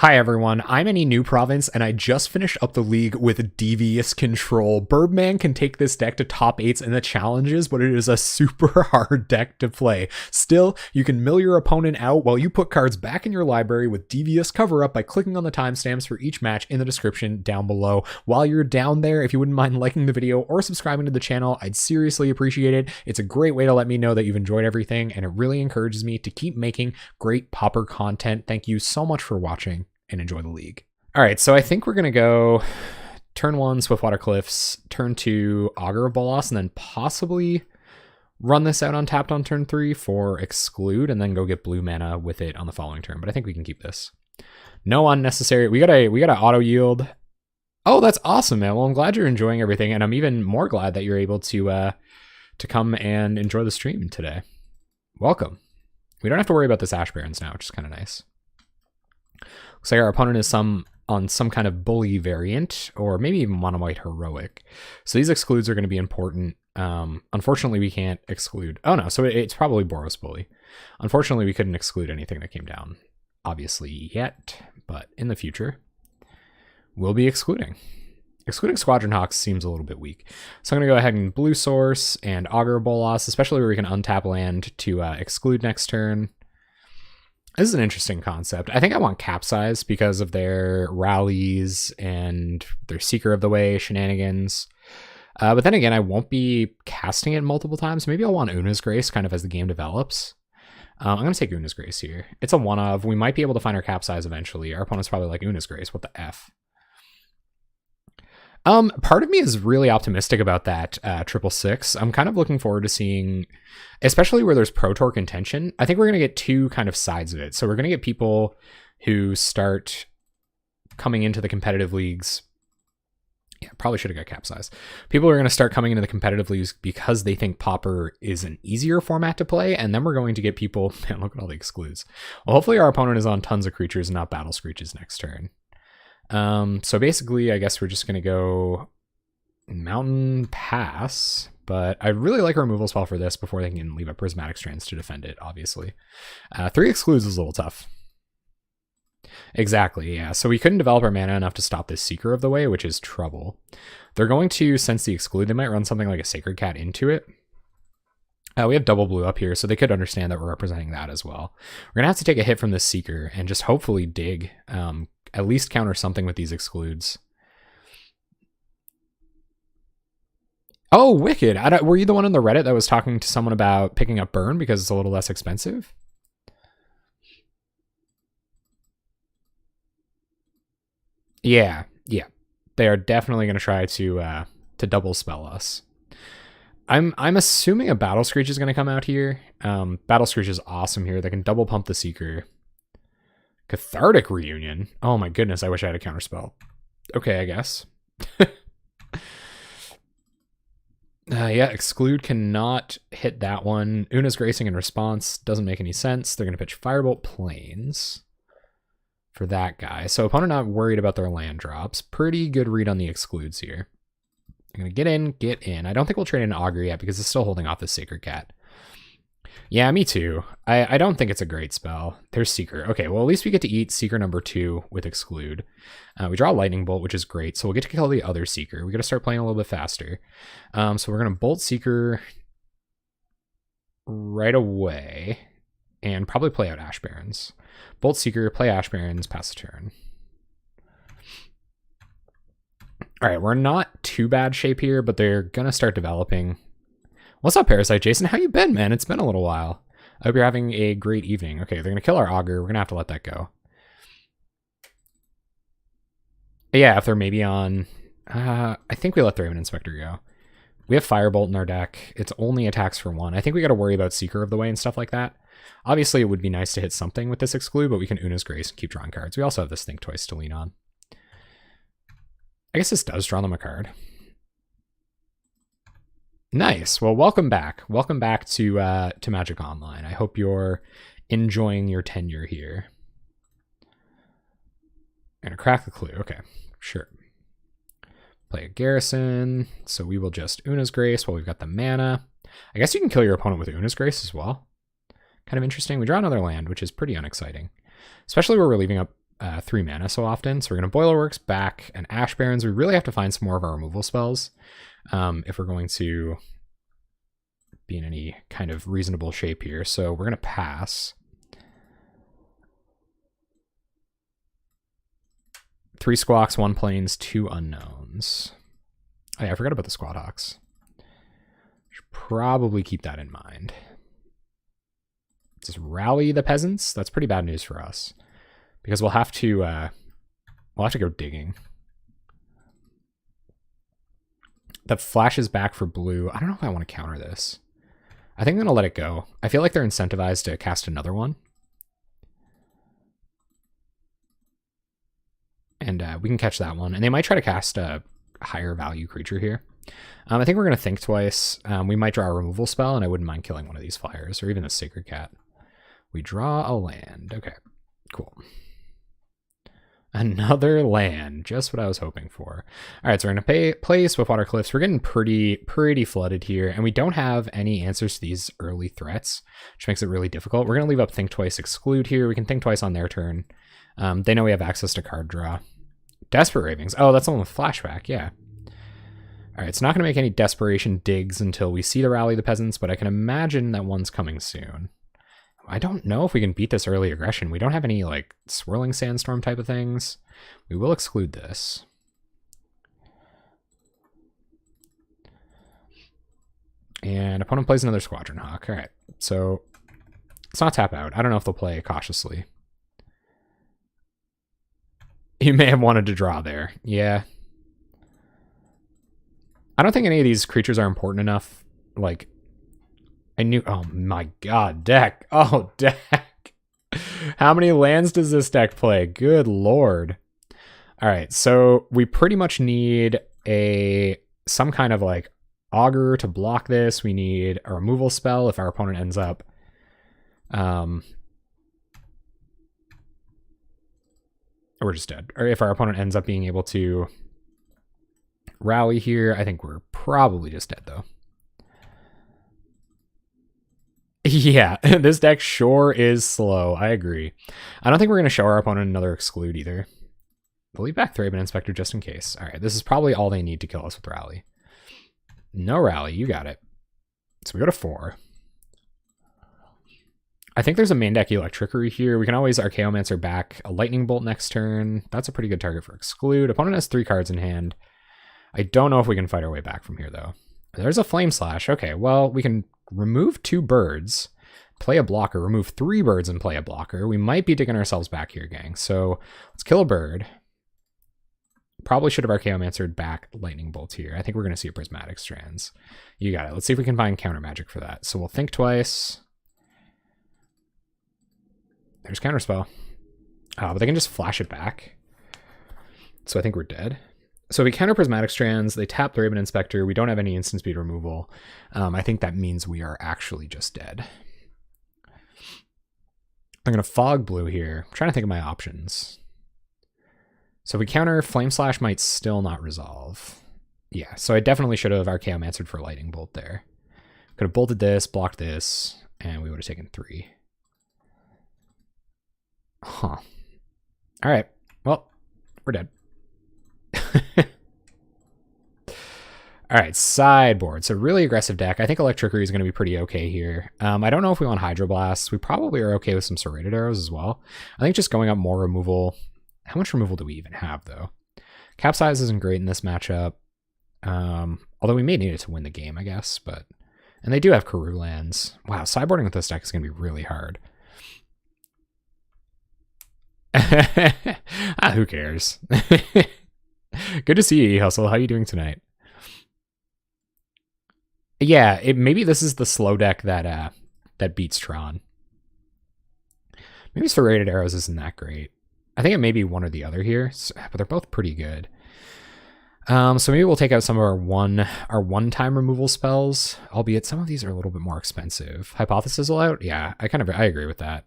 Hi everyone, I'm any new province and I just finished up the league with Devious control. Birbman can take this deck to top 8s in the challenges, but it is a super hard deck to play. Still, you can mill your opponent out while you put cards back in your library with Devious cover up by clicking on the timestamps for each match in the description down below. While you're down there, if you wouldn't mind liking the video or subscribing to the channel, I'd seriously appreciate it. It's a great way to let me know that you've enjoyed everything and it really encourages me to keep making great Pauper content. Thank you so much for watching and enjoy the league. All right, so I think we're gonna go turn 1 Swiftwater Cliffs, turn 2 Augur of Bolos, and then possibly run this out untapped on turn 3 for Exclude, and then go get blue mana with it on the following turn. But I think we can keep this. No unnecessary. We got a auto yield. Oh, that's awesome, man. Well, I'm glad you're enjoying everything, and I'm even more glad that you're able to come and enjoy the stream today. Welcome. We don't have to worry about this Ash Barrens now, which is kind of nice. Looks like our opponent is on some kind of bully variant, or maybe even mono white heroic. So these excludes are going to be important. Unfortunately, we can't exclude. Oh no, so it's probably Boros Bully. Unfortunately, we couldn't exclude anything that came down, obviously yet, but in the future, we'll be excluding. Excluding Squadron Hawks seems a little bit weak. So I'm going to go ahead and blue source and Augur of Bolos, especially where we can untap land to exclude next turn. This is an interesting concept. I think I want Capsize because of their rallies and their Seeker of the Way shenanigans. But then again, I won't be casting it multiple times. Maybe I'll want Una's Grace kind of as the game develops. I'm going to take Una's Grace here. It's a one of. We might be able to find our Capsize eventually. Our opponent's probably like, Una's Grace, what the F? Part of me is really optimistic about that 666. I'm kind of looking forward to seeing, especially where there's Pro Tour contention. I think we're going to get two kind of sides of it. So we're going to get people who start coming into the competitive leagues. Yeah, probably should have got Capsize. People are going to start coming into the competitive leagues because they think Pauper is an easier format to play. And then we're going to get people, man, look at all the excludes. Well, hopefully our opponent is on tons of creatures and not Battle Screeches next turn. So basically, I guess we're just going to go Mountain Pass, but I really like a removal spell for this before they can leave a Prismatic Strands to defend it, obviously. 3 excludes is a little tough. Exactly, yeah. So we couldn't develop our mana enough to stop this Seeker of the Way, which is trouble. They're going to sense the exclude. They might run something like a Sacred Cat into it. We have double blue up here, so they could understand that we're representing that as well. We're going to have to take a hit from this Seeker and just hopefully dig, at least counter something with these excludes. Oh, wicked. Were you the one on the Reddit that was talking to someone about picking up Burn because it's a little less expensive? Yeah. They are definitely going to try to double spell us. I'm assuming a Battle Screech is going to come out here. Battle Screech is awesome here. They can double pump the Seeker. Cathartic Reunion. Oh my goodness, I wish I had a counterspell. Okay, I guess. Yeah, Exclude cannot hit that one. Una's Gracing in response doesn't make any sense. They're going to pitch Firebolt Plains for that guy. So opponent not worried about their land drops. Pretty good read on the excludes here. I'm going to get in. I don't think we'll trade in Augur yet because it's still holding off the Sacred Cat. Yeah, me too. I don't think it's a great spell. There's Seeker. Okay, well, at least we get to eat Seeker number 2 with Exclude. We draw a Lightning Bolt, which is great. So we'll get to kill the other Seeker. We got to start playing a little bit faster. So we're going to Bolt Seeker right away and probably play out Ash Barrens. Bolt Seeker, play Ash Barrens, pass the turn. All right, we're not too bad shape here, but they're going to start developing. What's up, Parasite Jason? How you been, man? It's been a little while. I hope you're having a great evening. Okay, they're going to kill our Augur. We're going to have to let that go. Yeah, if they're maybe on... I think we let the Raven Inspector go. We have Firebolt in our deck. It's only attacks for 1. I think we got to worry about Seeker of the Way and stuff like that. Obviously, it would be nice to hit something with this Exclude, but we can Una's Grace and keep drawing cards. We also have this Think Twice to lean on. I guess this does draw them a card. Nice. Well, welcome back. Welcome back to Magic Online. I hope you're enjoying your tenure here. I'm gonna crack the clue. Okay, sure. Play a Garrison. So we will just Una's Grace while we've got the mana. I guess you can kill your opponent with Una's Grace as well. Kind of interesting. We draw another land, which is pretty unexciting. Especially where we're leaving up 3 mana so often. So we're going to Boilerworks back and Ash Barrens. We really have to find some more of our removal spells if we're going to be in any kind of reasonable shape here. So we're going to pass. 3 Squawks, 1 Plains, 2 Unknowns. Oh yeah, I forgot about the Squad Hawks. Should probably keep that in mind. Just rally the peasants. That's pretty bad news for us because we'll have to go digging. That flashes back for blue. I don't know if I want to counter this. I think I'm gonna let it go. I feel like they're incentivized to cast another one, and we can catch that one. And they might try to cast a higher value creature here. I think we're gonna think twice. We might draw a removal spell, and I wouldn't mind killing one of these flyers or even the Sacred Cat. We draw a land. Okay, cool. Another land, just what I was hoping for. All right, so we're gonna play Swiftwater Cliffs. We're getting pretty flooded here, and we don't have any answers to these early threats, which makes it really difficult. We're gonna leave up Think Twice, Exclude here. We can think twice on their turn. They know we have access to card draw. Desperate Ravings. Oh, that's the one with flashback. Yeah. All right, it's not gonna make any desperation digs until we see the Rally the Peasants, but I can imagine that one's coming soon. I don't know if we can beat this early aggression. We don't have any like Swirling Sandstorm type of things. We will exclude this. And opponent plays another Squadron Hawk. All right, so let's not tap out. I don't know if they'll play cautiously. You may have wanted to draw there. Yeah. I don't think any of these creatures are important enough. Like, I knew, oh my god, deck. Oh, deck. How many lands does this deck play? Good lord. All right, so we pretty much need some kind of like Augur to block this. We need a removal spell if our opponent ends up we're just dead. Or if our opponent ends up being able to rally here, I think we're probably just dead though. Yeah, this deck sure is slow. I agree. I don't think we're going to show our opponent another Exclude either. We'll leave back Thraben Inspector just in case. All right, this is probably all they need to kill us with Rally. No Rally, you got it. So we go to 4. I think there's a main deck Electrickery here. We can always Archaeomancer back a Lightning Bolt next turn. That's a pretty good target for Exclude. Opponent has 3 cards in hand. I don't know if we can fight our way back from here, though. There's a Flame Slash. Okay, well, we can remove 2 birds, play a blocker, remove 3 birds and play a blocker. We might be digging ourselves back here, gang. So let's kill a bird. Probably should have Archaeomancered back Lightning Bolt here. I think we're going to see a Prismatic Strands. You got it. Let's see if we can find counter magic for that. So we'll think twice. There's Counterspell. But they can just flash it back. So I think we're dead. So we counter Prismatic Strands, they tap the Raven Inspector, we don't have any instant speed removal. I think that means we are actually just dead. I'm going to Fog Blue here. I'm trying to think of my options. So we counter, Flame Slash might still not resolve. Yeah, so I definitely should have Archaeomancered for Lightning Bolt there. Could have bolted this, blocked this, and we would have taken 3. Huh. All right, well, we're dead. All right, sideboard. So really aggressive deck. I think Electrickery is going to be pretty okay here. I don't know if we want Hydroblast. We probably are okay with some Serrated Arrows as well. I think just going up more removal. How much removal do we even have, though? Capsize isn't great in this matchup. Although we may need it to win the game, I guess. And they do have Karoo lands. Wow, sideboarding with this deck is going to be really hard. Who cares? Good to see you, Hustle. How are you doing tonight? Yeah, maybe this is the slow deck that beats Tron. Maybe Serrated Arrows isn't that great. I think it may be one or the other here, but they're both pretty good. So maybe we'll take out some of our one-time removal spells, albeit some of these are a little bit more expensive. Hypothesis out? Yeah, I agree with that.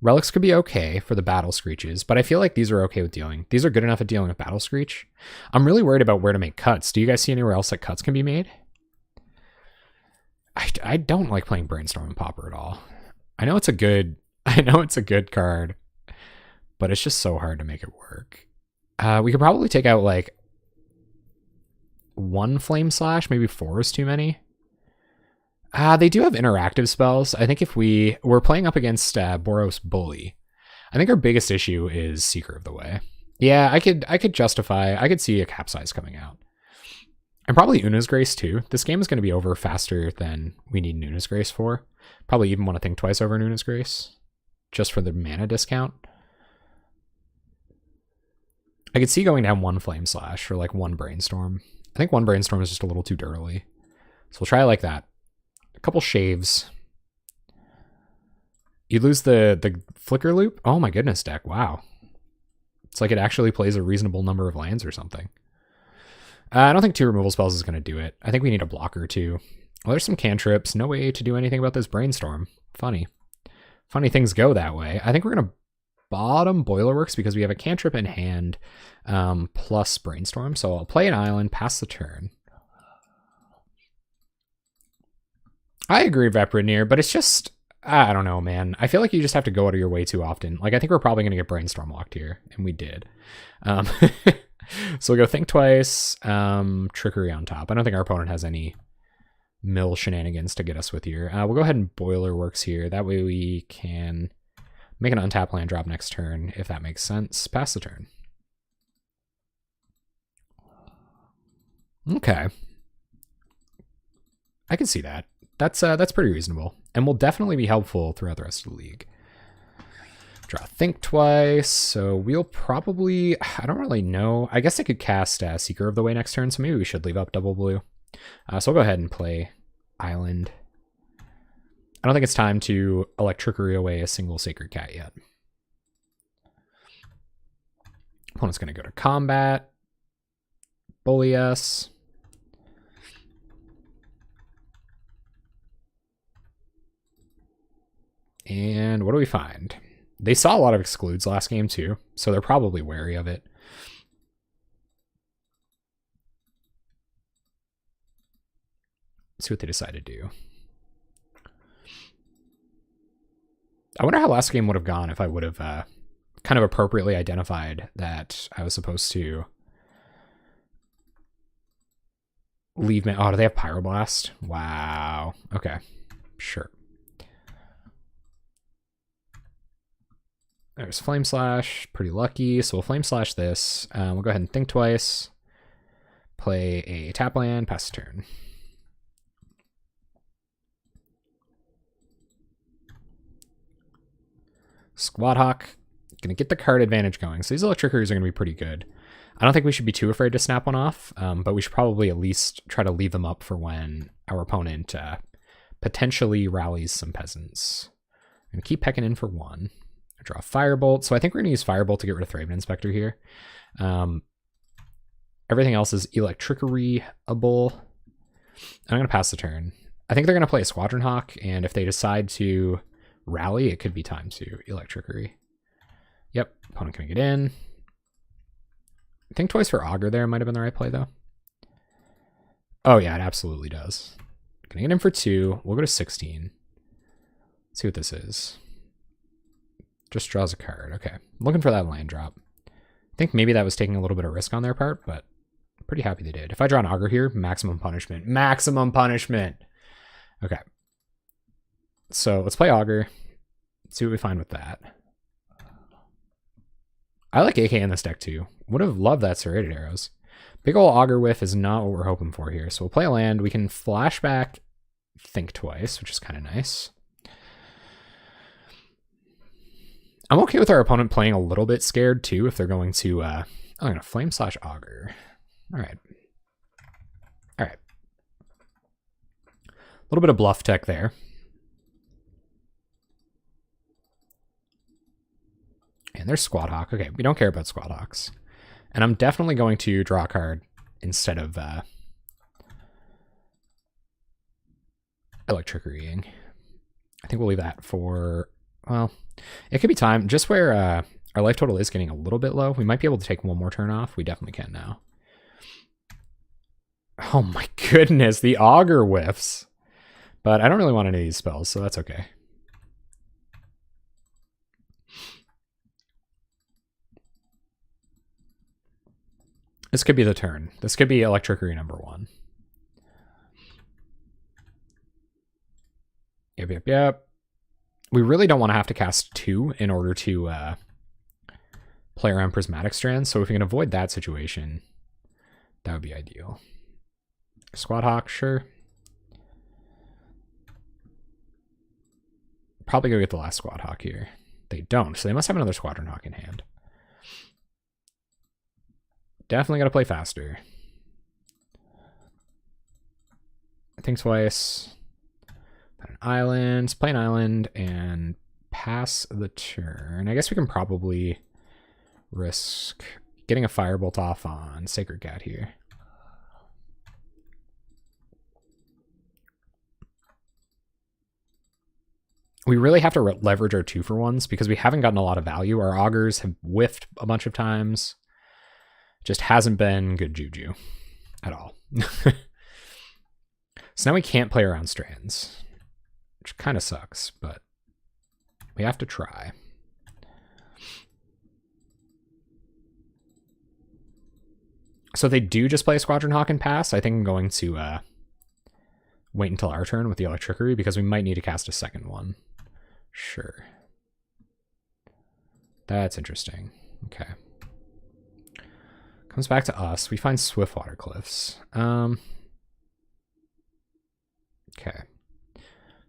Relics could be okay for the Battle Screeches, but I feel like these are okay with dealing. These are good enough at dealing with Battle Screech. I'm really worried about where to make cuts. Do you guys see anywhere else that cuts can be made? I don't like playing Brainstorm and Pauper at all. I know it's a good card, but it's just so hard to make it work. We could probably take out like 1 Flame Slash, maybe 4 is too many. They do have interactive spells. I think if we're playing up against Boros Bully, I think our biggest issue is Seeker of the Way. Yeah, I could see a Capsize coming out. And probably Una's Grace too. This game is going to be over faster than we need Una's Grace for. Probably even want to think twice over Una's Grace, just for the mana discount. I could see going down 1 Flame Slash or like 1 Brainstorm. I think 1 Brainstorm is just a little too early. So we'll try it like that. A couple Shaves. You lose the Flicker Loop? Oh my goodness, deck. Wow. It's like it actually plays a reasonable number of lands or something. I don't think 2 removal spells is going to do it. I think we need a blocker too. Well, there's some cantrips. No way to do anything about this Brainstorm. Funny. Funny things go that way. I think we're going to bottom Boilerworks because we have a cantrip in hand plus Brainstorm. So I'll play an island, pass the turn. I agree with Vaporinier, but it's just, I don't know, man. I feel like you just have to go out of your way too often. Like, I think we're probably going to get Brainstorm locked here, and we did. So we'll go Think Twice, Trickery on top. I don't think our opponent has any mill shenanigans to get us with here. We'll go ahead and Boilerworks here. That way we can make an untap land drop next turn, if that makes sense. Pass the turn. Okay. I can see that. That's pretty reasonable, and will definitely be helpful throughout the rest of the league. Draw Think Twice, so we'll probably, I don't really know. I guess I could cast Seeker of the Way next turn, so maybe we should leave up double blue. So I'll go ahead and play Island. I don't think it's time to Electrickery away a single Sacred Cat yet. Opponent's going to go to combat. Bully us. And what do we find? They saw a lot of excludes last game too, so they're probably wary of it. Let's see what they decide to do. I wonder how last game would have gone if I would have kind of appropriately identified that I was supposed to leave me. Oh, do they have Pyroblast? Wow. Okay, sure. There's Flame Slash, pretty lucky. So we'll Flame Slash this. We'll go ahead and Think Twice. Play a tap land, pass the turn. Squad Hawk, gonna get the card advantage going. So these Electrickeries are gonna be pretty good. I don't think we should be too afraid to snap one off, but we should probably at least try to leave them up for when our opponent potentially rallies some peasants. I'm gonna keep pecking in for 1. Draw Firebolt. So I think we're going to use Firebolt to get rid of Thraben Inspector here. Everything else is Electrickery-able. I'm going to pass the turn. I think they're going to play a Squadron Hawk, and if they decide to rally, it could be time to Electrickery. Yep, opponent can get in. Think Twice for Augur there might have been the right play, though. Oh, yeah, it absolutely does. Gonna get in for 2. We'll go to 16. Let's see what this is. Just draws a card. Okay. Looking for that land drop. I think maybe that was taking a little bit of risk on their part, but I'm pretty happy they did. If I draw an Augur here, maximum punishment. Maximum punishment! Okay. So let's play Augur. See what we find with that. I like AK in this deck too. Would have loved that Serrated Arrows. Big ol' Augur whiff is not what we're hoping for here. So we'll play a land. We can flashback Think Twice, which is kind of nice. I'm okay with our opponent playing a little bit scared too if they're going to I'm gonna Flame Slash Augur. Alright. Alright. A little bit of bluff tech there. And there's Squad Hawk. Okay, we don't care about Squad Hawks. And I'm definitely going to draw a card instead of Electrickerying. I think we'll leave that for, well, it could be time. Just where our life total is getting a little bit low, we might be able to take 1 more turn off. We definitely can now. Oh my goodness, the Augur whiffs. But I don't really want any of these spells, so that's okay. This could be the turn. This could be Electricity number 1. Yep. We really don't want to have to cast 2 in order to play around Prismatic Strands, so if we can avoid that situation, that would be ideal. Squad Hawk, sure. Probably go get the last Squad Hawk here. They don't, so they must have another Squadron Hawk in hand. Definitely got to play faster. Think twice. An island, play an island, and pass the turn. I guess we can probably risk getting a Firebolt off on Sacred Cat here. We really have to leverage our 2-for-1s because we haven't gotten a lot of value. Our Augurs have whiffed a bunch of times. Just hasn't been good juju at all. So now we can't play around Strands, which kind of sucks, but we have to try. So if they do just play a Squadron Hawk and pass, I think I'm going to wait until our turn with the Electricity because we might need to cast a second one. Sure. That's interesting. Okay. Comes back to us. We find Swiftwater Cliffs. Okay.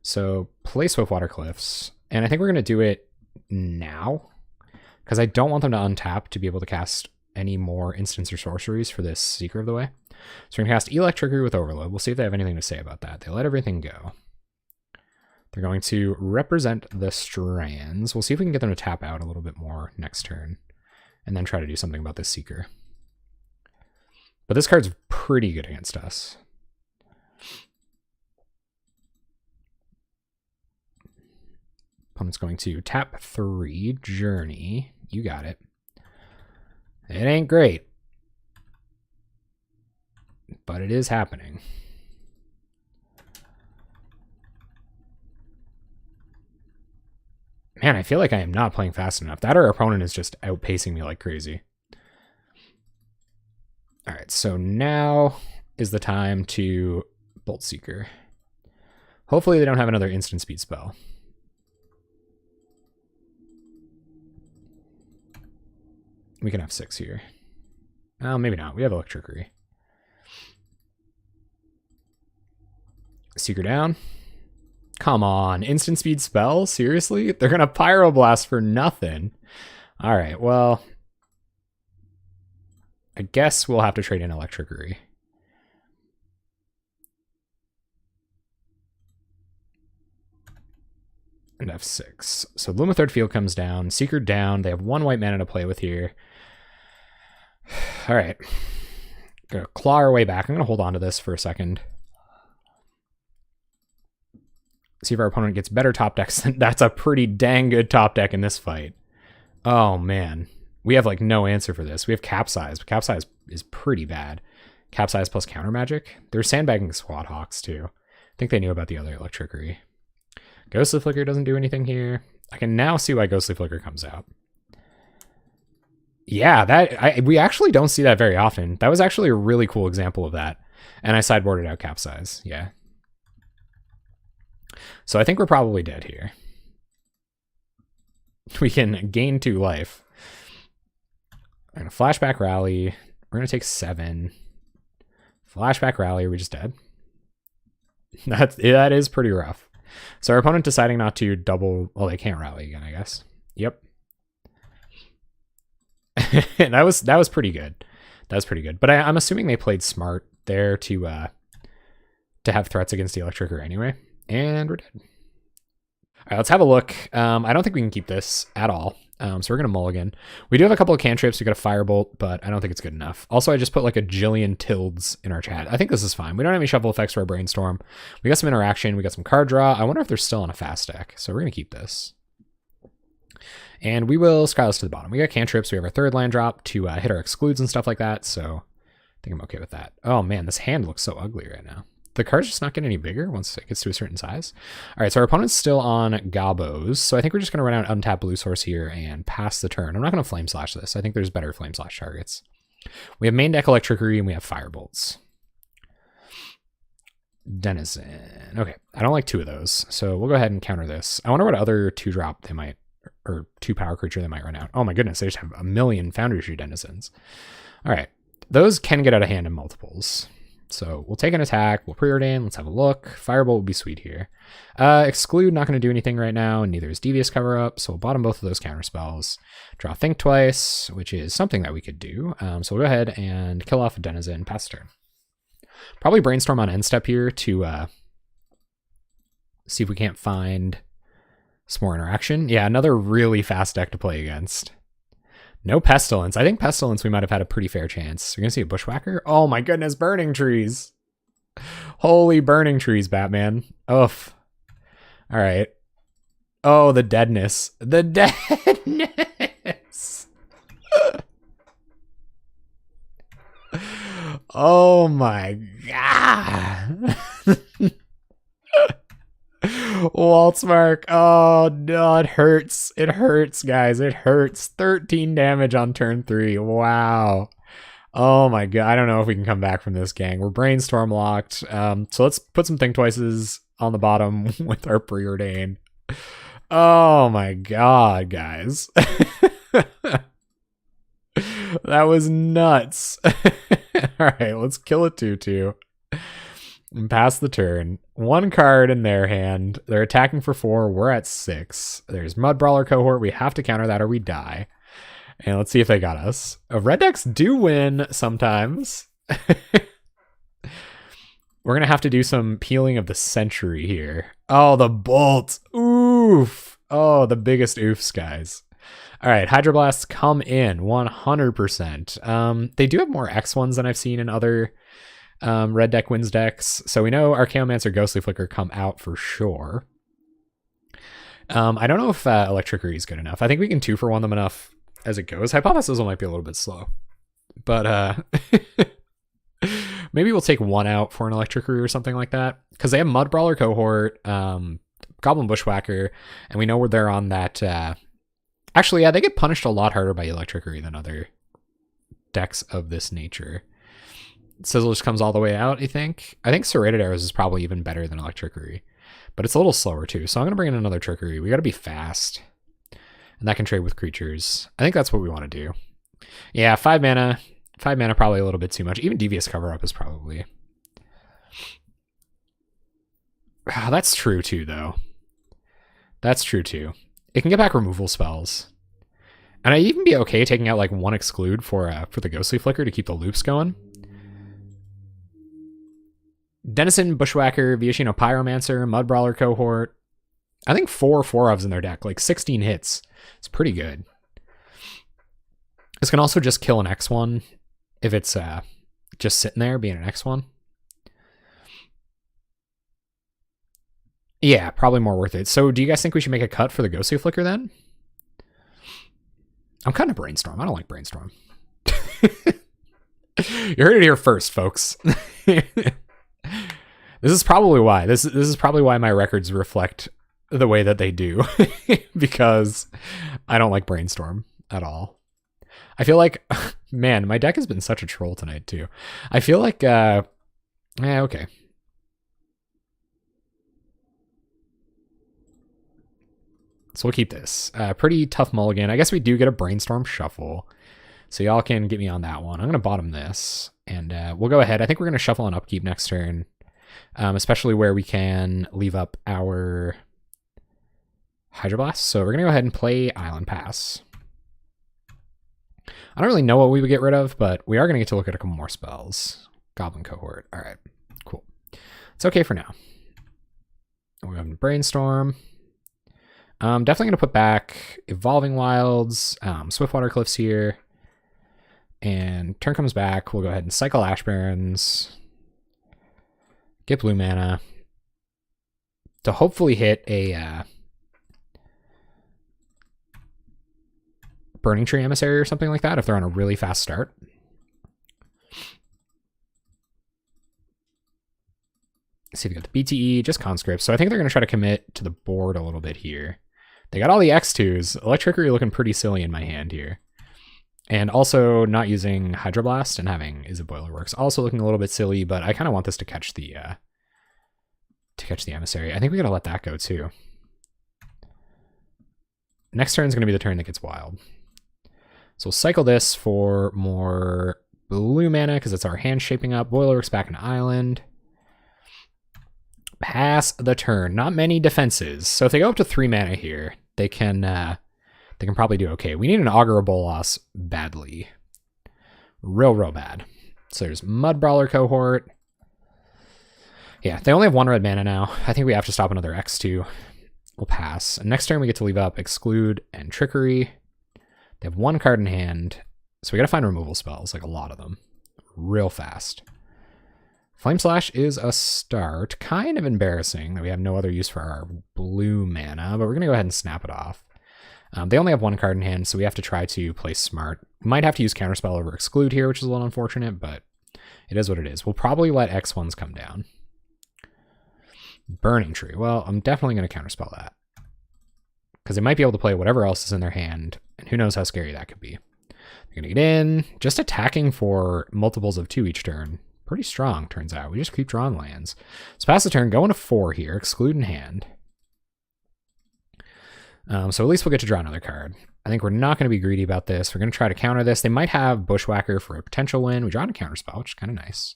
So play Swiftwater Cliffs. And I think we're going to do it now because I don't want them to untap to be able to cast any more instants or sorceries for this Seeker of the Way. So we're going to cast Electricity with Overload. We'll see if they have anything to say about that. They let everything go. They're going to represent the Strands. We'll see if we can get them to tap out a little bit more next turn and then try to do something about this Seeker. But this card's pretty good against us. Opponent's going to tap 3, Journey. You got it. It ain't great, but it is happening. Man, I feel like I am not playing fast enough. That or our opponent is just outpacing me like crazy. All right, so now is the time to Bolt Seeker. Hopefully they don't have another instant speed spell. We can have 6 here. Oh, maybe not. We have Electricity. Seeker down. Come on. Instant speed spell? Seriously? They're going to Pyroblast for nothing. All right, well, I guess we'll have to trade in Electricity. And F6. So Luma Third Field comes down. Seeker down. They have 1 white mana to play with here. All right. Gonna claw our way back. I'm gonna hold on to this for a second. See if our opponent gets better top decks. That's a pretty dang good top deck in this fight. Oh man. We have like no answer for this. We have Capsize, but Capsize is pretty bad. Capsize plus counter magic. They're sandbagging Squad Hawks too. I think they knew about the other Electricity. Ghostly Flicker doesn't do anything here. I can now see why Ghostly Flicker comes out. Yeah, we actually don't see that very often. That was actually a really cool example of that. And I sideboarded out Capsize. Yeah. So I think we're probably dead here. We can gain 2 life. I'm going to Flashback Rally. We're going to take 7. Flashback Rally. Are we just dead? That is pretty rough. So our opponent deciding not to double... Well, they can't rally again, I guess. Yep. that was pretty good. That was pretty good. But I'm assuming they played smart there to have threats against the Electricity anyway. And we're dead. All right, let's have a look. I don't think we can keep this at all. So we're going to mulligan. We do have a couple of cantrips. We got a Firebolt, but I don't think it's good enough. Also, I just put like a jillion tildes in our chat. I think this is fine. We don't have any shuffle effects for our Brainstorm. We got some interaction. We got some card draw. I wonder if they're still on a fast deck. So we're going to keep this. And we will scry this to the bottom. We got cantrips. We have our 3rd land drop to hit our excludes and stuff like that. So I think I'm okay with that. Oh man, this hand looks so ugly right now. The card's just not getting any bigger once it gets to a certain size. All right, so our opponent's still on Gabos. So I think we're just going to run out untap blue source here and pass the turn. I'm not going to Flame Slash this. I think there's better Flame Slash targets. We have main deck Electricity and we have Firebolts. Denizen. Okay, I don't like 2 of those, so we'll go ahead and counter this. I wonder what other 2-drop they might, or 2-power creature they might run out. Oh my goodness, they just have a million Foundry Tree Denizens. All right, those can get out of hand in multiples. So we'll take an attack, we'll preordain, let's have a look. Firebolt would be sweet here. Exclude, not going to do anything right now, and neither is Devious Cover Up, so we'll bottom both of those counter spells. Draw Think Twice, which is something that we could do. So we'll go ahead and kill off a Denizen, pass turn. Probably Brainstorm on end step here to see if we can't find some more interaction. Yeah, another really fast deck to play against. No Pestilence. I think Pestilence we might have had a pretty fair chance. You're going to see a Bushwhacker? Oh my goodness, Burning Trees. Holy Burning Trees, Batman. Oof. All right. Oh, the deadness. The deadness. Oh my god. Waltzmark. Oh no, it hurts. It hurts, guys. It hurts. 13 damage on turn 3. Wow. Oh my god. I don't know if we can come back from this, gang. We're Brainstorm locked. So let's put some Think Twices on the bottom with our Preordain. Oh my god, guys. That was nuts. All right, let's kill a 2/2 and pass the turn. 1 card in their hand. They're attacking for 4. We're at 6. There's Mud Brawler Cohort. We have to counter that or we die. And let's see if they got us. Red decks do win sometimes. We're going to have to do some Peeling of the Century here. Oh, the Bolt. Oof. Oh, the biggest oofs, guys. All right, Hydroblasts come in 100%. They do have more X ones than I've seen in other red deck wins decks. So we know Archaeomancer, Ghostly Flicker come out for sure. I don't know if Electricity is good enough. I think we can 2-for-1 them enough as it goes. Hypothesis might be a little bit slow. But maybe we'll take 1 out for an Electricity or something like that. Because they have Mud Brawler Cohort, Goblin Bushwhacker, and we know where they're on that... Actually, yeah, they get punished a lot harder by Electricity than other decks of this nature. Sizzle just comes all the way out, I think. I think Serrated Arrows is probably even better than Electricity. But it's a little slower, too. So I'm going to bring in another Trickery. We got to be fast. And that can trade with creatures. I think that's what we want to do. Yeah, 5 mana. 5 mana probably a little bit too much. Even Devious Cover Up is probably... Oh, that's true, too, though. That's true, too. It can get back removal spells. And I'd even be okay taking out like 1 Exclude for the Ghostly Flicker to keep the loops going. Denizen, Bushwhacker, Viashino Pyromancer, Mud Brawler Cohort. I think 4 4-ofs in their deck, like 16 hits. It's pretty good. This can also just kill an X1 if it's just sitting there being an X1. Yeah, probably more worth it. So do you guys think we should make a cut for the Ghostly Flicker then? I'm kind of Brainstorm. I don't like Brainstorm. You heard it here first, folks. This is probably why. This is probably why my records reflect the way that they do. Because I don't like Brainstorm at all. I feel like, man, my deck has been such a troll tonight too. I feel like, okay. So we'll keep this. Pretty tough mulligan. I guess we do get a Brainstorm Shuffle. So y'all can get me on that one. I'm going to bottom this. And we'll go ahead. I think we're going to shuffle an upkeep next turn. Especially where we can leave up our Hydroblast. So we're going to go ahead and play Island Pass. I don't really know what we would get rid of, but we are going to get to look at a couple more spells. Goblin Cohort. All right, cool. It's okay for now. We're going to Brainstorm. Definitely going to put back Evolving Wilds, Swiftwater Cliffs here. And turn comes back. We'll go ahead and cycle Ash Barrens. Get blue mana. To hopefully hit a Burning Tree Emissary or something like that if they're on a really fast start. Let's see if we got the BTE, just conscripts. So I think they're going to try to commit to the board a little bit here. They got all the X2s. Electricity looking pretty silly in my hand here. And also not using Hydroblast and having Izzet Boilerworks. Also looking a little bit silly, but I kind of want this to catch the Emissary. I think we gotta let that go too. Next turn is gonna be the turn that gets wild. So we'll cycle this for more blue mana because it's our hand shaping up. Boilerworks back in Island. Pass the turn. Not many defenses. So if they go up to 3 mana here, they can probably do okay. We need an Augur of Bolas badly. Real bad. So there's Mud Brawler cohort. Yeah, they only have 1 red mana now. I think we have to stop another X2. We'll pass. And next turn we get to leave up Exclude and Trickery. They have 1 card in hand. So we gotta find removal spells, like a lot of them. Real fast. Flame Slash is a start. Kind of embarrassing that we have no other use for our blue mana, but we're gonna go ahead and snap it off. They only have 1 card in hand, so we have to try to play smart. Might have to use Counterspell over Exclude here, which is a little unfortunate, but it is what it is. We'll probably let X1s come down. Burning Tree. Well, I'm definitely going to Counterspell that. Because they might be able to play whatever else is in their hand, and who knows how scary that could be. They're going to get in. Just attacking for multiples of 2 each turn. Pretty strong, turns out. We just keep drawing lands. So pass the turn, go into 4 here, Exclude in hand. So at least we'll get to draw another card. I think we're not going to be greedy about this. We're going to try to counter this. They might have Bushwhacker for a potential win. We draw a Counterspell, which is kind of nice.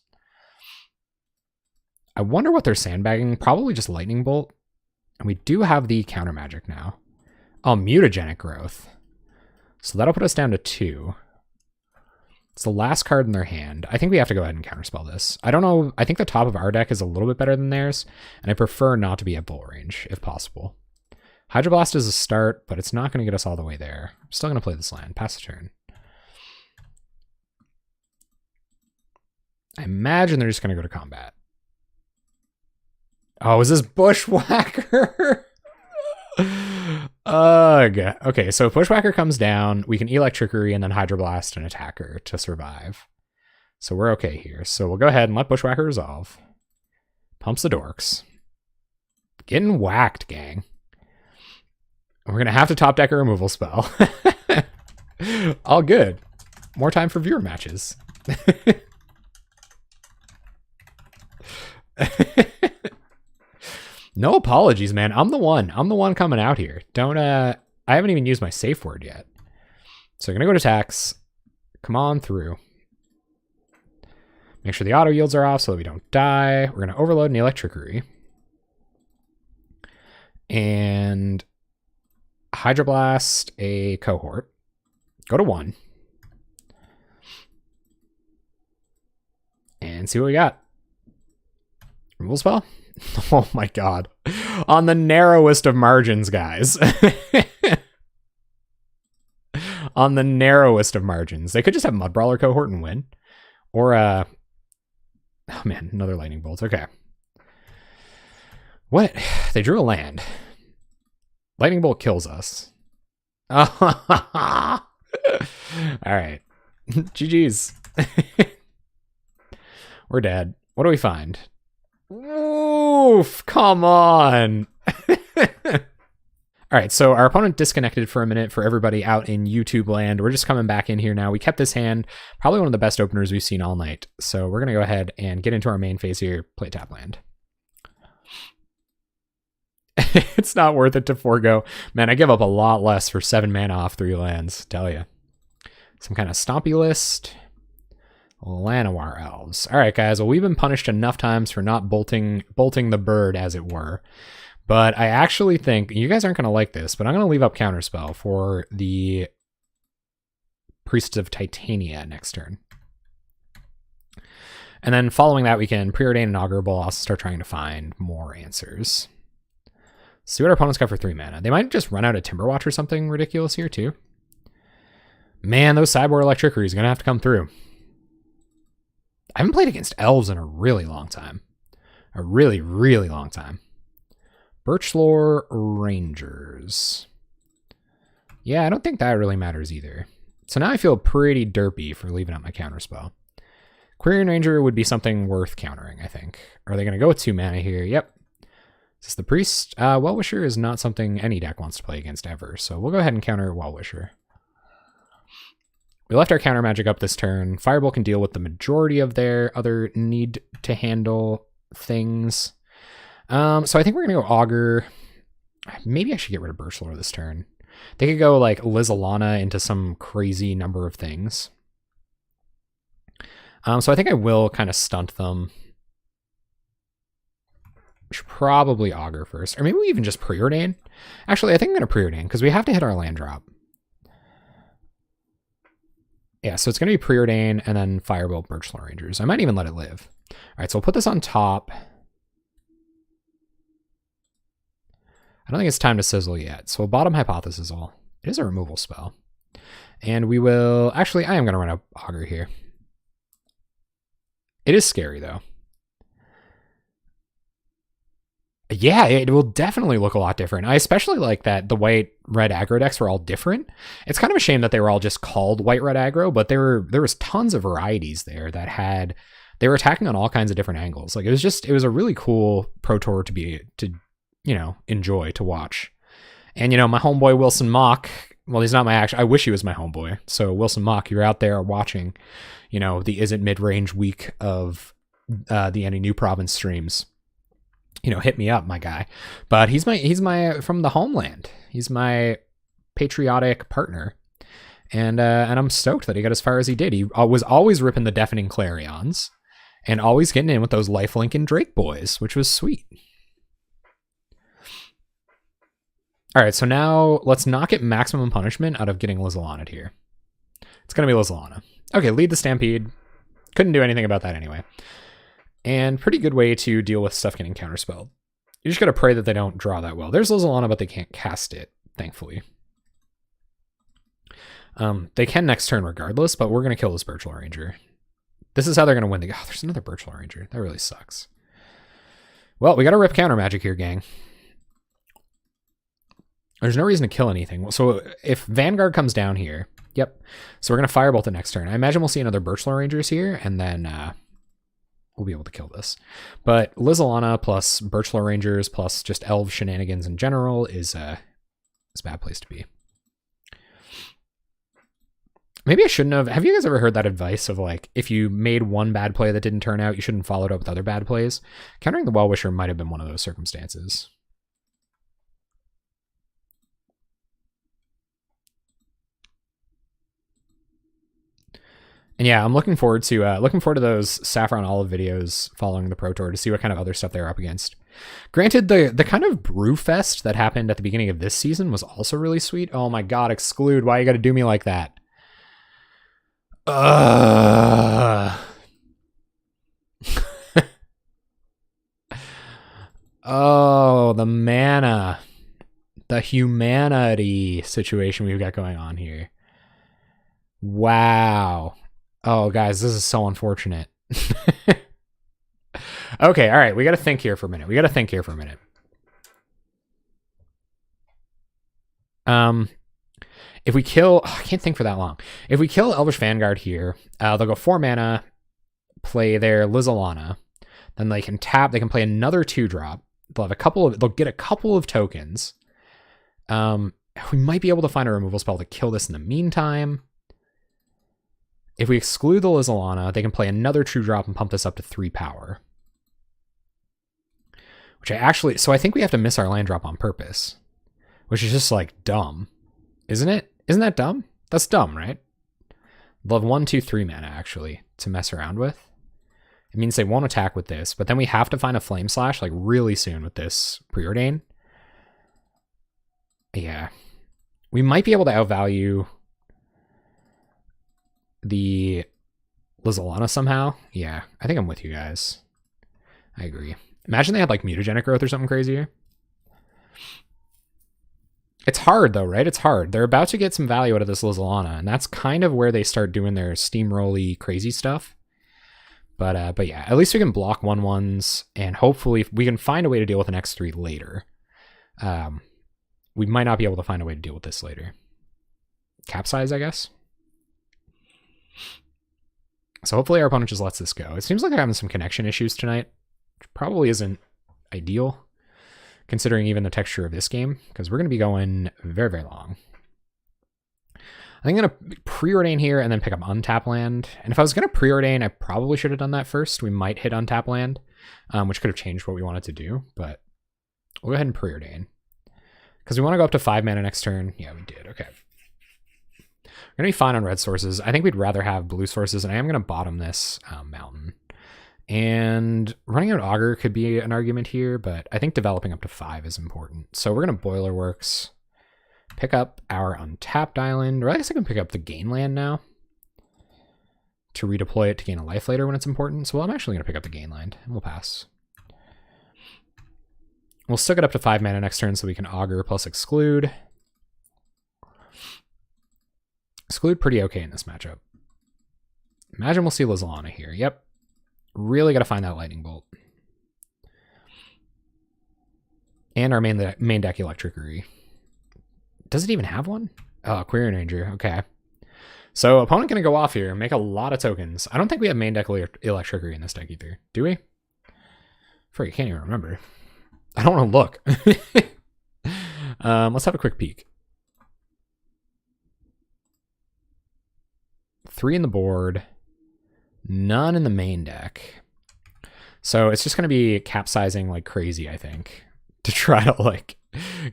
I wonder what they're sandbagging. Probably just Lightning Bolt. And we do have the counter magic now. Oh, Mutagenic Growth. So that'll put us down to 2. It's the last card in their hand. I think we have to go ahead and Counterspell this. I don't know. I think the top of our deck is a little bit better than theirs. And I prefer not to be at bolt range, if possible. Hydroblast is a start, but it's not going to get us all the way there. I'm still going to play this land. Pass the turn. I imagine they're just going to go to combat. Oh, is this Bushwhacker? Ugh. Okay, so if Bushwhacker comes down, we can Electrickery and then Hydroblast an attacker to survive. So we're okay here. So we'll go ahead and let Bushwhacker resolve. Pumps the dorks. Getting whacked, gang. We're going to have to top deck a removal spell. All good. More time for viewer matches. No apologies, man. I'm the one. I'm the one coming out here. Don't, I haven't even used my safe word yet. So I'm going to go to tax. Come on through. Make sure the auto yields are off so that we don't die. We're going to overload an Electrickery. And Hydroblast a cohort. Go to 1. And see what we got. Removal spell? Oh my god. On the narrowest of margins, guys. On the narrowest of margins. They could just have Mud Brawler cohort and win. Or, oh man, another Lightning Bolt. Okay. What? They drew a land. Lightning Bolt kills us. All right. GG's. We're dead. What do we find? Oof, come on. All right, so our opponent disconnected for a minute for everybody out in YouTube land. We're just coming back in here now. We kept this hand, probably one of the best openers we've seen all night. So we're going to go ahead and get into our main phase here, play tap land. It's not worth it to forego. Man, I give up a lot less for 7 mana off 3 lands, tell you. Some kind of stompy list. Llanowar Elves. All right, guys. Well, we've been punished enough times for not bolting the bird, as it were. But I actually think, you guys aren't going to like this, but I'm going to leave up Counterspell for the Priests of Titania next turn. And then following that, we can Preordain and Augur Bowl. I'll start trying to find more answers. See what our opponent's got for 3 mana. They might just run out of Timberwatch or something ridiculous here, too. Man, those Cyborg Electrickery is going to have to come through. I haven't played against Elves in a really long time. A really, really long time. Birchlore Rangers. Yeah, I don't think that really matters either. So now I feel pretty derpy for leaving up my Counterspell. Quirion Ranger would be something worth countering, I think. Are they going to go with 2 mana here? Yep. Is this the Priest? Well-Wisher is not something any deck wants to play against ever, so we'll go ahead and counter Well-Wisher. We left our counter magic up this turn. Firebolt can deal with the majority of their other need to handle things. So I think we're going to go Augur. Maybe I should get rid of Birchlore this turn. They could go like Lizalana into some crazy number of things. So I think I will kind of stunt them. Should probably Augur first. Or maybe we even just Preordain. Actually, I think I'm going to Preordain because we have to hit our land drop. Yeah, so it's going to be Preordain and then Firebolt Birchlore Rangers. I might even let it live. All right, so we'll put this on top. I don't think it's time to sizzle yet. So we'll bottom Hypothesis all. It is a removal spell. And we will... Actually, I am going to run a Augur here. It is scary, though. Yeah, it will definitely look a lot different. I especially like that the white-red aggro decks were all different. It's kind of a shame that they were all just called white-red aggro, but there was tons of varieties there that had... They were attacking on all kinds of different angles. Like, it was a really cool Pro Tour to enjoy, to watch. And, my homeboy Wilson Mock, well, he's not my I wish he was my homeboy. So, Wilson Mock, you're out there watching, the Izzet Midrange week of the Any New Province streams. Hit me up, my guy. But he's my from the homeland. He's my patriotic partner. And I'm stoked that he got as far as he did. He was always ripping the Deafening Clarions and always getting in with those lifelink and Drake boys, which was sweet. All right, so now let's not get maximum punishment out of getting Lizalana here. It's going to be Lizalana. Okay, lead the Stampede. Couldn't do anything about that anyway. And pretty good way to deal with stuff getting counterspelled. You just got to pray that they don't draw that well. There's Lizalana, but they can't cast it, thankfully. They can next turn regardless, but we're going to kill this Birchlore Ranger. This is how they're going to win the... Oh, there's another Birchlore Ranger. That really sucks. Well, we got to rip counter magic here, gang. There's no reason to kill anything. So if Vanguard comes down here... Yep. So we're going to Firebolt the next turn. I imagine we'll see another Birchlore Rangers here, and then... we'll be able to kill this. But Lizalana plus Birchlore Rangers plus just Elves shenanigans in general is a bad place to be. Maybe I shouldn't have. Have you guys ever heard that advice of like, if you made one bad play that didn't turn out, you shouldn't follow it up with other bad plays? Countering the Well-Wisher might have been one of those circumstances. And yeah, I'm looking forward to those Saffron Olive videos following the Pro Tour to see what kind of other stuff they're up against. Granted, the kind of brew fest that happened at the beginning of this season was also really sweet. Oh my god, Exclude, why you gotta do me like that? Oh, the mana. The humanity situation we've got going on here. Wow. Oh, guys, this is so unfortunate. Okay, all right, we got to think here for a minute. If we kill... Oh, I can't think for that long. If we kill Elvish Vanguard here, they'll go 4 mana, play their Lizalana, then they can tap, they can play another 2-drop. They'll get a couple of tokens. We might be able to find a removal spell to kill this in the meantime. If we exclude the Lizalana, they can play another True Drop and pump this up to 3 power. So I think we have to miss our land drop on purpose. Which is just like dumb. Isn't it? Isn't that dumb? That's dumb, right? They'll have 1, 2, 3 mana actually to mess around with. It means they won't attack with this, but then we have to find a Flame Slash like really soon with this Preordain. Yeah. We might be able to outvalue the Lizalana somehow. Yeah, I think I'm with you guys. I agree. Imagine they had like mutagenic growth or something crazier. It's hard though, right? It's hard. They're about to get some value out of this Lizalana, and that's kind of where they start doing their steamrolly crazy stuff. But yeah, at least we can block 1/1s, and hopefully we can find a way to deal with an X3 later. We might not be able to find a way to deal with this later. Capsize, I guess. So hopefully our opponent just lets this go. It seems like they're having some connection issues tonight, which probably isn't ideal, considering even the texture of this game, because we're going to be going very, very long. I think I'm going to preordain here and then pick up untap land. And if I was going to preordain, I probably should have done that first. We might hit untap land, which could have changed what we wanted to do, but we'll go ahead and preordain. Because we want to go up to 5 mana next turn. Yeah, we did. Okay. We're going to be fine on red sources. I think we'd rather have blue sources, and I am going to bottom this mountain. And running out Augur could be an argument here, but I think developing up to 5 is important. So we're going to Boilerworks, pick up our untapped island, or I guess I can pick up the gain land now to redeploy it to gain a life later when it's important. So I'm actually going to pick up the gain land, and we'll pass. We'll still get up to 5 mana next turn so we can Augur plus Exclude. Exclude pretty okay in this matchup. Imagine we'll see Lizalana here. Yep. Really got to find that Lightning Bolt. And our main deck Electrickery. Does it even have one? Oh, Quirion Ranger. Okay. So opponent going to go off here, make a lot of tokens. I don't think we have main deck Electrickery in this deck either. Do we? Freak, I can't even remember. I don't want to look. Let's have a quick peek. 3 in the board. None in the main deck. So it's just going to be capsizing like crazy, I think, to try to like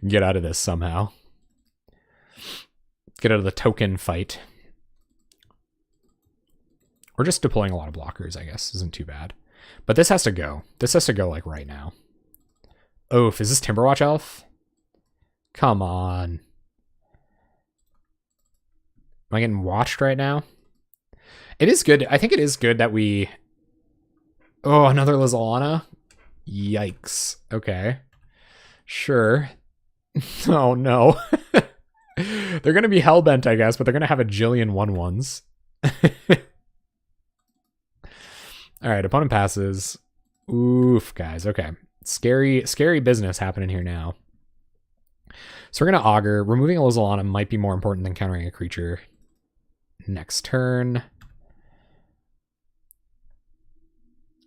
get out of this somehow. Get out of the token fight. Or just deploying a lot of blockers, I guess, isn't too bad. But this has to go. This has to go like right now. Oof, is this Timberwatch Elf? Come on. Am I getting watched right now? It is good. I think it is good that we... Oh, another Lizalana? Yikes. Okay. Sure. Oh, no. They're going to be hellbent, I guess, but they're going to have a jillion 1/1s. All right, opponent passes. Oof, guys. Okay. Scary business happening here now. So we're going to Augur. Removing a Lizalana might be more important than countering a creature. Next turn.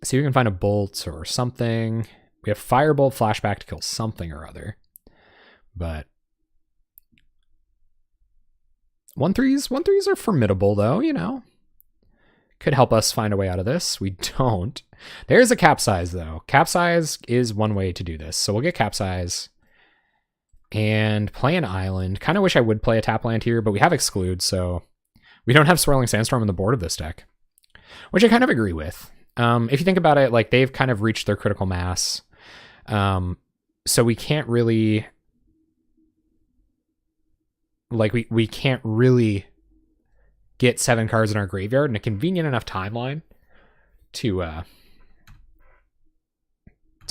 See if we can find a bolt or something. We have Firebolt, Flashback to kill something or other. But 1/3s are formidable though, you know. Could help us find a way out of this. We don't. There's a Capsize though. Capsize is one way to do this. So we'll get Capsize and play an island. Kind of wish I would play a tap land here, but we have Exclude, so we don't have Swirling Sandstorm on the board of this deck, which I kind of agree with. If you think about it, like they've kind of reached their critical mass. So we can't really, like we can't really get 7 cards in our graveyard in a convenient enough timeline to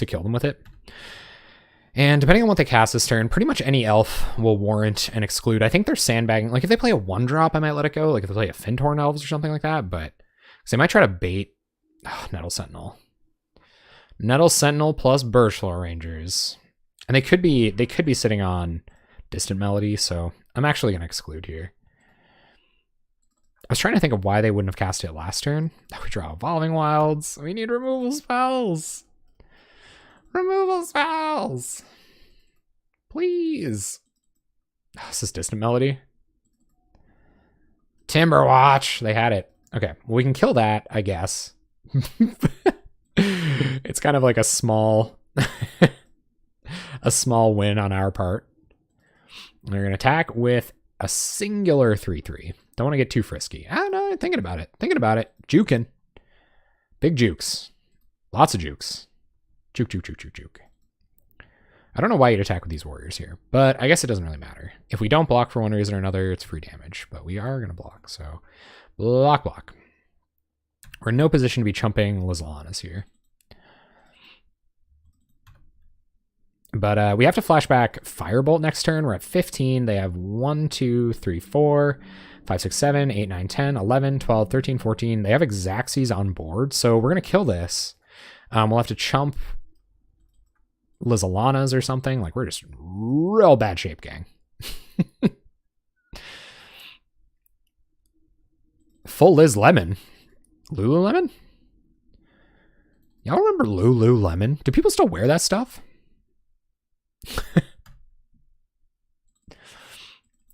kill them with it. And depending on what they cast this turn, pretty much any elf will warrant an Exclude. I think they're sandbagging. Like if they play a 1-drop, I might let it go. Like if they play a Fintorn Elves or something like that. But because they might try to bait Nettle Sentinel. Nettle Sentinel plus Birchfloor Rangers. And they could be sitting on Distant Melody, so I'm actually going to Exclude here. I was trying to think of why they wouldn't have cast it last turn. We draw Evolving Wilds. We need removal spells. Removal spells. Please. Oh, this is Distant Melody. Timberwatch. They had it. Okay, well, we can kill that, I guess. It's kind of like a small win on our part. We're going to attack with a singular 3/3. Don't want to get too frisky. I don't know, thinking about it. Juking. Big jukes. Lots of jukes. Juke. I don't know why you'd attack with these warriors here, but I guess it doesn't really matter. If we don't block for one reason or another, it's free damage, but we are going to block, so block. We're in no position to be chumping Lizalanas here. But we have to flashback Firebolt next turn. We're at 15. They have 1, 2, 3, 4, 5, 6, 7, 8, 9, 10, 11, 12, 13, 14. They have Xaxes on board, so we're going to kill this. We'll have to chump Lizalanas or something. Like, we're just real bad shape, gang. Full Liz Lemon. Lululemon? Y'all remember Lululemon? Do people still wear that stuff?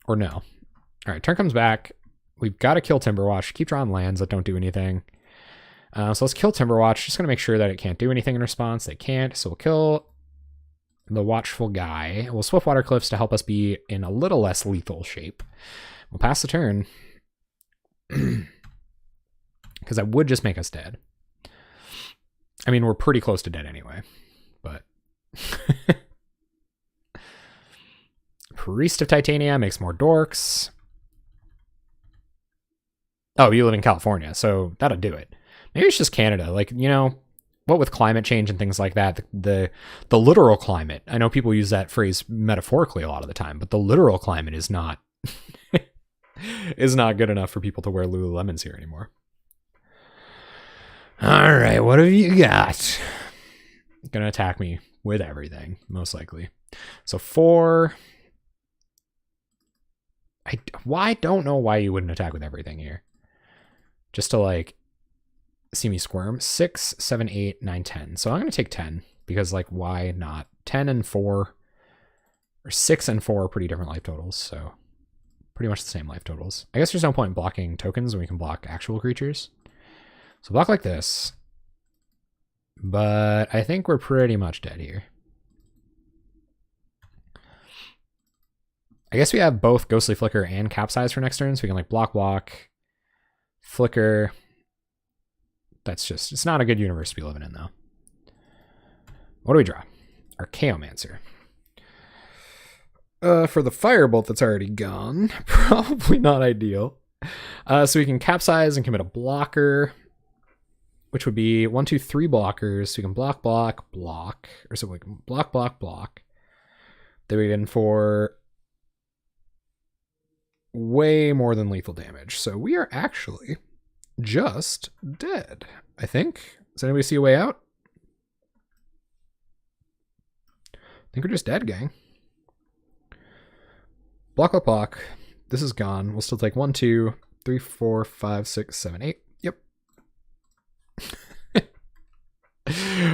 Or no? All right, turn comes back. We've got to kill Timberwatch. Keep drawing lands that don't do anything. So let's kill Timberwatch. Just going to make sure that it can't do anything in response. They can't. So we'll kill the Watchful Guy. We'll Swift Water Cliffs to help us be in a little less lethal shape. We'll pass the turn. Because that would just make us dead. I mean, we're pretty close to dead anyway. But... Priest of Titania makes more dorks. Oh, you live in California, so that'll do it. Maybe it's just Canada. Like, you know, what with climate change and things like that, the literal climate, I know people use that phrase metaphorically a lot of the time, but the literal climate is not is not good enough for people to wear Lululemons here anymore. All right, what have you got? Gonna attack me with everything, most likely. So 4. I don't know why you wouldn't attack with everything here. Just to, like, see me squirm. 6, 7, 8, 9, 10. So I'm going to take 10 because, like, why not? 10 and 4, or 6 and 4 are pretty different life totals. So pretty much the same life totals. I guess there's no point in blocking tokens when we can block actual creatures. So block like this. But I think we're pretty much dead here. I guess we have both Ghostly Flicker and Capsize for next turn, so we can like block, flicker. That's just, it's not a good universe to be living in though. What do we draw? Archaeomancer. For the Firebolt that's already gone, probably not ideal. So we can Capsize and commit a blocker, which would be 1, 2, 3 blockers. So we can block, or so we can block. Then we can for way more than lethal damage. So we are actually just dead, I think. Does anybody see a way out? I think we're just dead, gang. Block. This is gone. We'll still take 1, 2, 3, 4, 5, 6, 7, 8. Yep.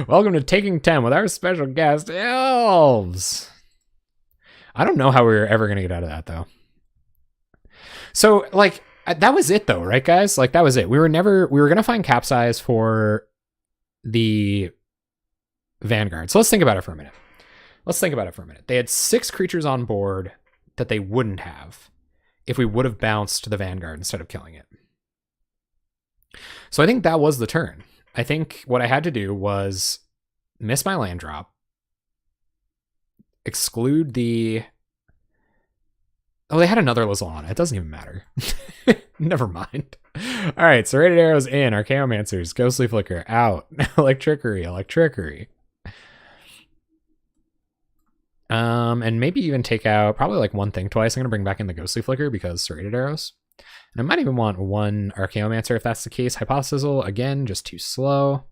Welcome to Taking 10 with our special guest, Elves. I don't know how we were ever going to get out of that, though. So, like, that was it, though, right, guys? Like, that was it. We were going to find Capsize for the Vanguard. So let's think about it for a minute. They had 6 creatures on board that they wouldn't have if we would have bounced the Vanguard instead of killing it. So I think that was the turn. I think what I had to do was miss my land drop, exclude the... Oh, they had another Lizalana. It doesn't even matter. Never mind. All right, Serrated Arrows in. Archaeomancers. Ghostly Flicker out. Electrickery. And maybe even take out probably like one thing twice. I'm going to bring back in the Ghostly Flicker because Serrated Arrows. And I might even want one Archaeomancer if that's the case. Hypothesizzle, again, just too slow.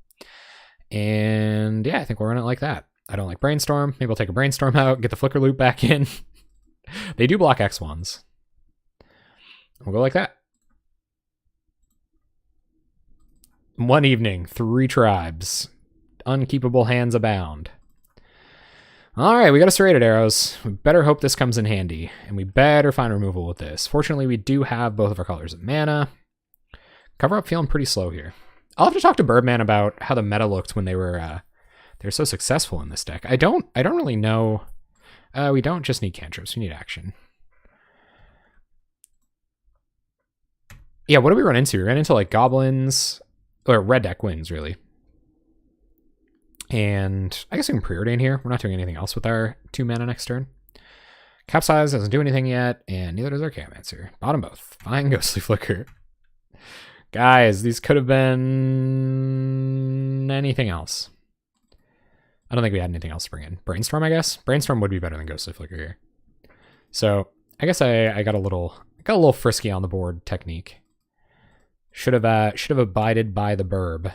And yeah, I think we'll run it like that. I don't like Brainstorm. Maybe I'll take a Brainstorm out, get the Flicker loop back in. They do block X1s. We'll go like that. One evening, 3 tribes. Unkeepable hands abound. All right, we got a Serrated Arrows. We better hope this comes in handy, and we better find removal with this. Fortunately, we do have both of our colors of mana. Cover Up feeling pretty slow here. I'll have to talk to Birbman about how the meta looked when they were so successful in this deck. I don't really know. We don't just need cantrips. We need action. Yeah, what do we run into? We ran into like goblins, or red deck wins, really. And I guess we can preordain here. We're not doing anything else with our 2 mana next turn. Capsize doesn't do anything yet, and neither does our Archaeomancer. Bottom both. Fine Ghostly Flicker. Guys, these could have been anything else. I don't think we had anything else to bring in. Brainstorm, I guess. Brainstorm would be better than Ghostly Flicker here. So I guess I got a little frisky on the board technique. Should have abided by the burb.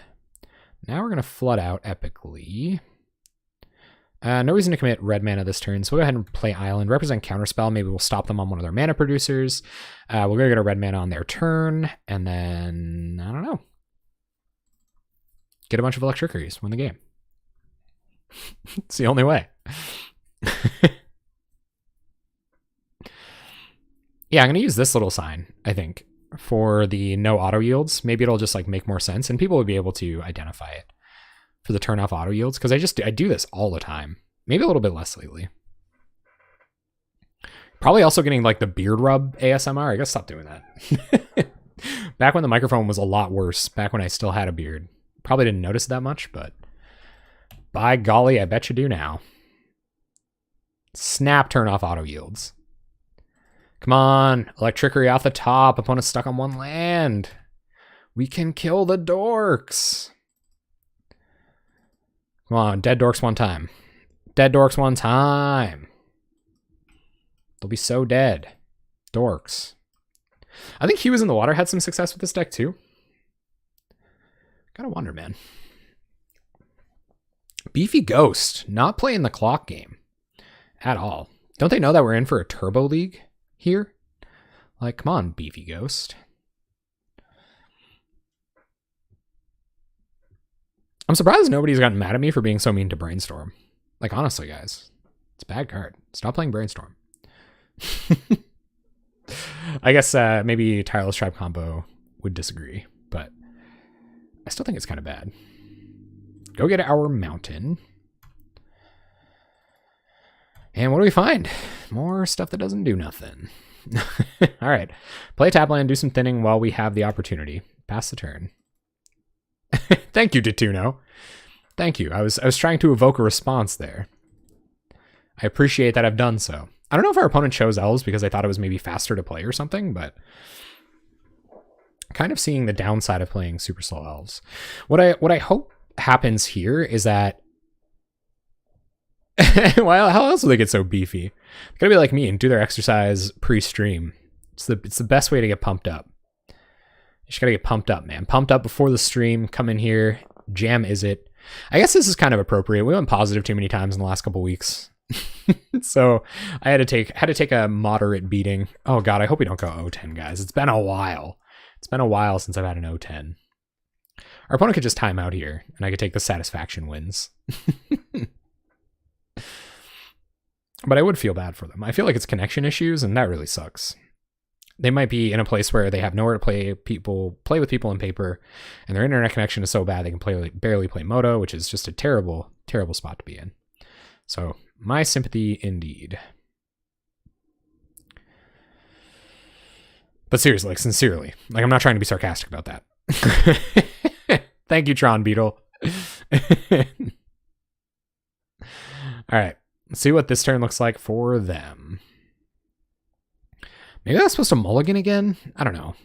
Now we're gonna flood out epically. No reason to commit red mana this turn, so we'll go ahead and play Island. Represent Counterspell. Maybe we'll stop them on one of their mana producers. We're gonna get a red mana on their turn, and then I don't know. Get a bunch of Electrickeries, win the game. It's the only way. Yeah, I'm going to use this little sign, I think, for the no auto yields. Maybe it'll just like make more sense and people will be able to identify it for the turn off auto yields, because I do this all the time. Maybe a little bit less lately. Probably also getting like the beard rub ASMR. I gotta stop doing that. Back when the microphone was a lot worse, back when I still had a beard. Probably didn't notice it that much, but by golly, I bet you do now. Snap turn off auto yields. Come on, electricity off the top. Opponent stuck on one land. We can kill the dorks. Come on, dead dorks one time. Dead dorks one time. They'll be so dead. Dorks. I think He Was in the Water had some success with this deck too. Gotta wonder, man. Beefy Ghost, not playing the clock game at all. Don't they know that we're in for a turbo league here? Like, come on, Beefy Ghost. I'm surprised nobody's gotten mad at me for being so mean to Brainstorm. Like, honestly, guys, it's a bad card. Stop playing Brainstorm. I guess maybe Tireless Tribe Combo would disagree, but I still think it's kind of bad. Go get our mountain. And what do we find? More stuff that doesn't do nothing. All right. Play tap land, do some thinning while we have the opportunity. Pass the turn. Thank you, Tituno. Thank you. I was trying to evoke a response there. I appreciate that I've done so. I don't know if our opponent chose Elves because I thought it was maybe faster to play or something, but kind of seeing the downside of playing super slow Elves. What I hope happens here is that well, how else will they get so beefy? They're gonna be like me and do their exercise pre-stream. It's the best way to get pumped up. You just gotta get pumped up, man. Pumped up before the stream. Come in here, jam Izzet. I guess this is kind of appropriate. We went positive too many times in the last couple weeks. So I had to take a moderate beating. Oh god, I hope we don't go 0-10, guys. It's been a while. It's been a while since I've had an 0-10. Our opponent could just time out here, and I could take the satisfaction wins. But I would feel bad for them. I feel like it's connection issues, and that really sucks. They might be in a place where they have nowhere to play with people in paper, and their internet connection is so bad they can barely play Moto, which is just a terrible, terrible spot to be in. So, my sympathy indeed. But seriously, like sincerely, like I'm not trying to be sarcastic about that. Thank you, Tron Beetle. All right, let's see what this turn looks like for them. Maybe that's supposed to mulligan again? I don't know.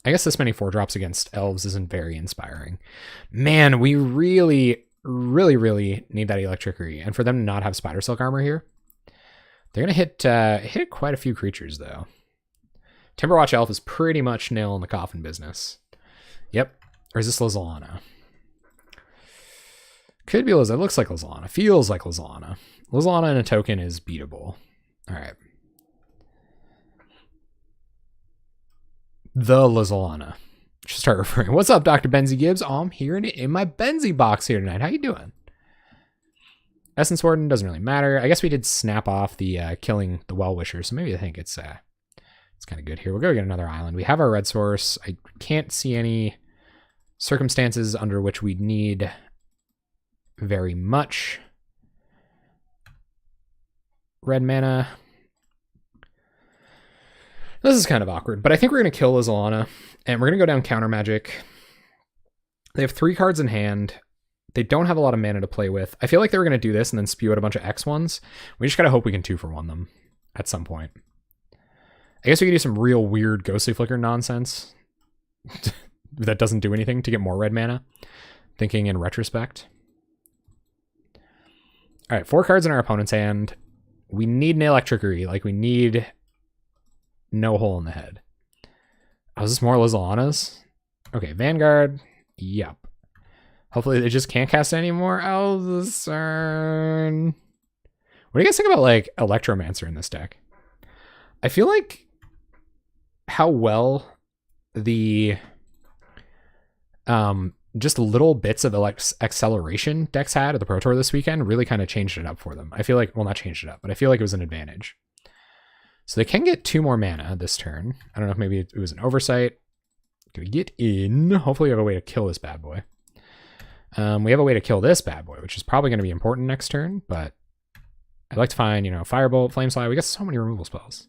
I guess this many 4-drops against Elves isn't very inspiring. Man, we really, really, really need that Electricity. And for them to not have Spider Silk Armor here, they're going to hit quite a few creatures, though. Timberwatch Elf is pretty much nail in the coffin business. Yep. Or is this Lizalana? Could be Lizalana. It looks like Lizalana. Feels like Lizalana. Lizalana in a token is beatable. All right. The Lizalana. Should start referring. What's up, Dr. Benzie Gibbs? Oh, I'm here in my Benzie box here tonight. How you doing? Essence Warden doesn't really matter. I guess we did snap off the killing the Well-Wisher, so maybe I think it's kind of good here. We'll go get another island. We have our red source. I can't see any circumstances under which we'd need very much red mana. This is kind of awkward, but I think we're going to kill Lizalana, and we're going to go down counter magic. They have 3 cards in hand. They don't have a lot of mana to play with. I feel like they were going to do this and then spew out a bunch of X1s. We just got to hope we can 2-for-1 them at some point. I guess we could do some real weird Ghostly Flicker nonsense that doesn't do anything to get more red mana, thinking in retrospect. All right, 4 cards in our opponent's hand. We need an Electricity. Like, we need no hole in the head. Oh, is this more Lizalana's? Okay, Vanguard. Yep. Hopefully they just can't cast any more Elzern. What do you guys think about, like, Electromancer in this deck? I feel like how well the just little bits of acceleration decks had at the Pro Tour this weekend really kind of changed it up for them. I feel like, well, not changed it up, but I feel like it was an advantage. So they can get 2 more mana this turn. I don't know if maybe it was an oversight. Can we get in? Hopefully we have a way to kill this bad boy. We have a way to kill this bad boy, which is probably going to be important next turn, but I'd like to find, you know, Firebolt, Flameslide. We got so many removal spells.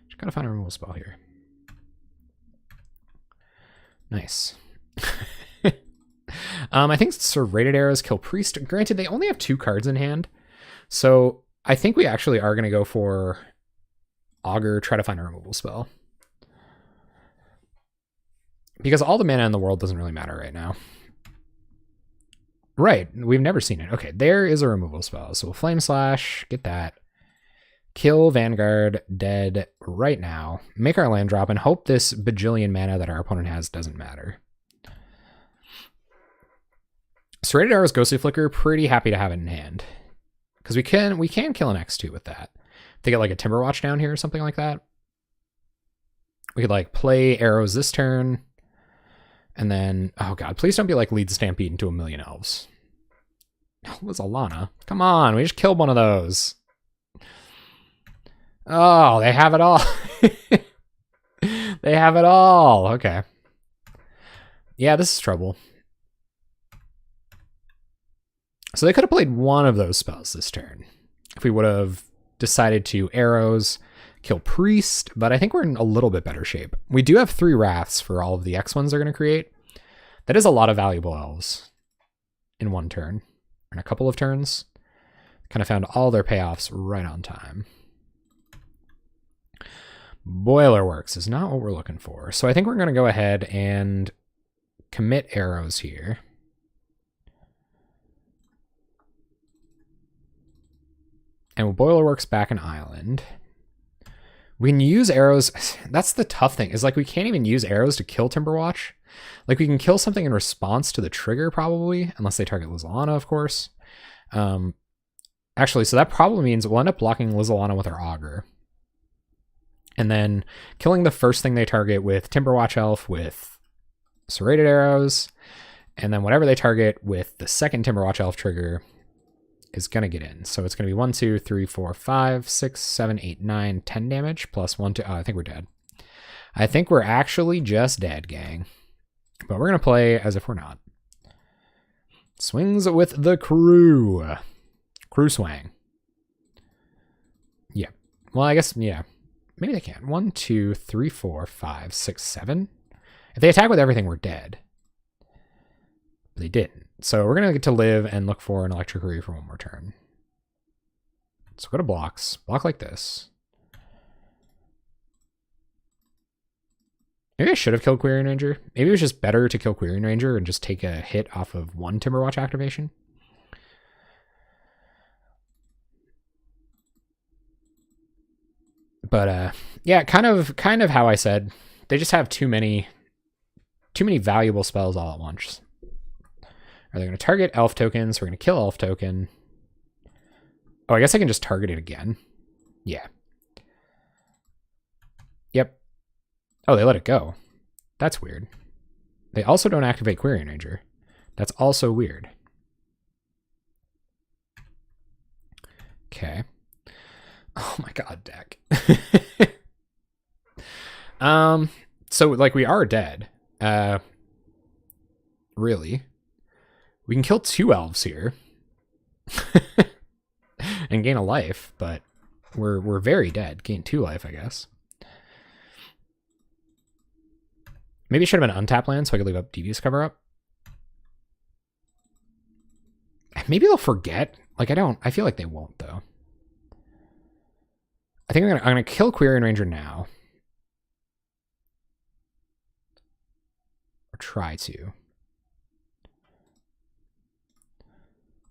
Just gotta find a removal spell here. Nice. I think Serrated Arrows kill Priest. Granted, they only have 2 cards in hand, so I think we actually are going to go for Augur, try to find a removal spell. Because all the mana in the world doesn't really matter right now. Right, we've never seen it. Okay, there is a removal spell. So we'll Flame Slash, get that. Kill Vanguard, dead right now. Make our land drop and hope this bajillion mana that our opponent has doesn't matter. Serrated Arrows, Ghostly Flicker, pretty happy to have it in hand. Because we can kill an X2 with that. If they get like a Timberwatch down here or something like that. We could like play arrows this turn. And then, oh god, please don't be like Lead Stampede into a million elves. That was Alana. Come on, we just killed one of those. Oh, they have it all. They have it all. Okay. Yeah, this is trouble. So they could have played one of those spells this turn. If we would have decided to arrows, kill Priest, but I think we're in a little bit better shape. We do have 3 Wraths for all of the X1s they're going to create. That is a lot of valuable elves in one turn, or in a couple of turns. Kind of found all their payoffs right on time. Boiler Works is not what we're looking for. So I think we're going to go ahead and commit arrows here. And we'll Boiler Works back an island. We can use arrows. That's the tough thing, is like we can't even use arrows to kill Timberwatch. Like we can kill something in response to the trigger probably, unless they target Lizalana, of course. Actually, so that probably means we'll end up blocking Lizalana with our Augur. And then killing the first thing they target with Timberwatch Elf with Serrated Arrows. And then whatever they target with the second Timberwatch Elf trigger is going to get in. So it's going to be 1, 2, 3, 4, 5, 6, 7, 8, 9, 10 damage plus 1, 2. Oh, I think we're dead. I think we're actually just dead, gang. But we're going to play as if we're not. Swings with the crew. Crew swang. Yeah. Well, I guess, yeah. Maybe they can. 1, 2, 3, 4, 5, 6, 7. If they attack with everything, we're dead. But they didn't. So we're going to get to live and look for an Electric Reeve for one more turn. So go to blocks. Block like this. Maybe I should have killed Quirion Ranger. Maybe it was just better to kill Quirion Ranger and just take a hit off of 1 Timberwatch activation. But yeah, kind of how I said. They just have too many valuable spells all at once. Are they going to target elf tokens? We're going to kill elf token. Oh, I guess I can just target it again. Yeah. Yep. Oh, they let it go. That's weird. They also don't activate Quirion Ranger. That's also weird. Okay. Oh my god, deck. So like we are dead. Really. We can kill 2 elves here. And gain a life, but we're very dead. Gain 2 life, I guess. Maybe it should have been untap land so I could leave up Devious cover up. Maybe they'll forget. Like I feel like they won't though. I think I'm gonna kill Quirion Ranger now. Or try to.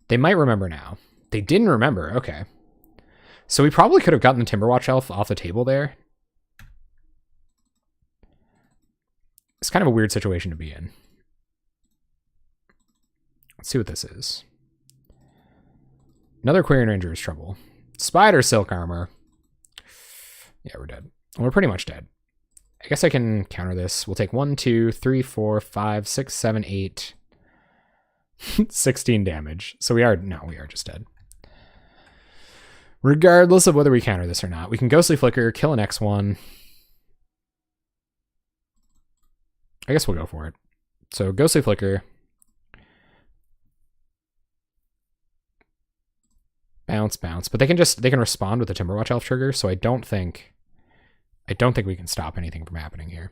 They might remember now. They didn't remember. Okay. So we probably could have gotten the Timberwatch Elf off the table there. It's kind of a weird situation to be in. Let's see what this is. Another Quirion Ranger is trouble. Spider Silk Armor. Yeah, we're dead. We're pretty much dead. I guess I can counter this. We'll take 1, 2, 3, 4, 5, 6, 7, 8. 16 damage. So we are just dead. Regardless of whether we counter this or not, we can Ghostly Flicker, kill an X1. I guess we'll go for it. So Ghostly Flicker. Bounce, bounce. But they can respond with the Timberwatch Elf trigger, so I don't think we can stop anything from happening here.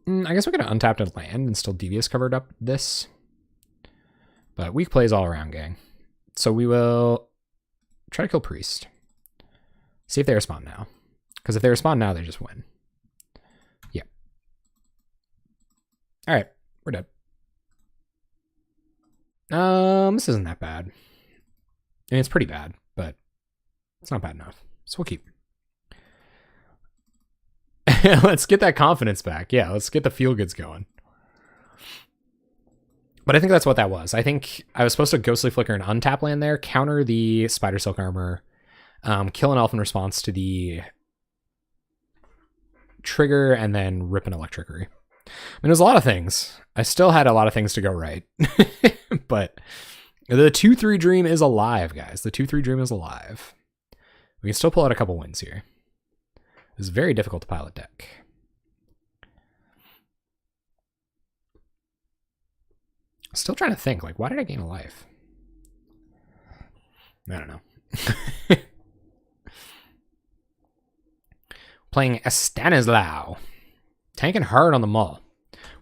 I guess we're going to untap to land and still Devious covered up this. But weak plays all around, gang. So we will try to kill Priest. See if they respond now. Because if they respond now, they just win. Yeah. All right, we're dead. This isn't that bad. I mean, it's pretty bad, but it's not bad enough. So we'll keep. Let's get that confidence back. Yeah, let's get the feel goods going. But I think that's what that was. I think I was supposed to Ghostly Flicker and untap land there, counter the Spider Silk Armor, kill an elf in response to the trigger, and then rip an Electrickery. I mean, there's a lot of things. I still had a lot of things to go right. But the 2-3 dream is alive, guys. The 2-3 dream is alive. We can still pull out a couple wins here. It's very difficult to pilot deck. Still trying to think, like, why did I gain a life? I don't know. Playing Stanislaw. Tanking hard on the Mull.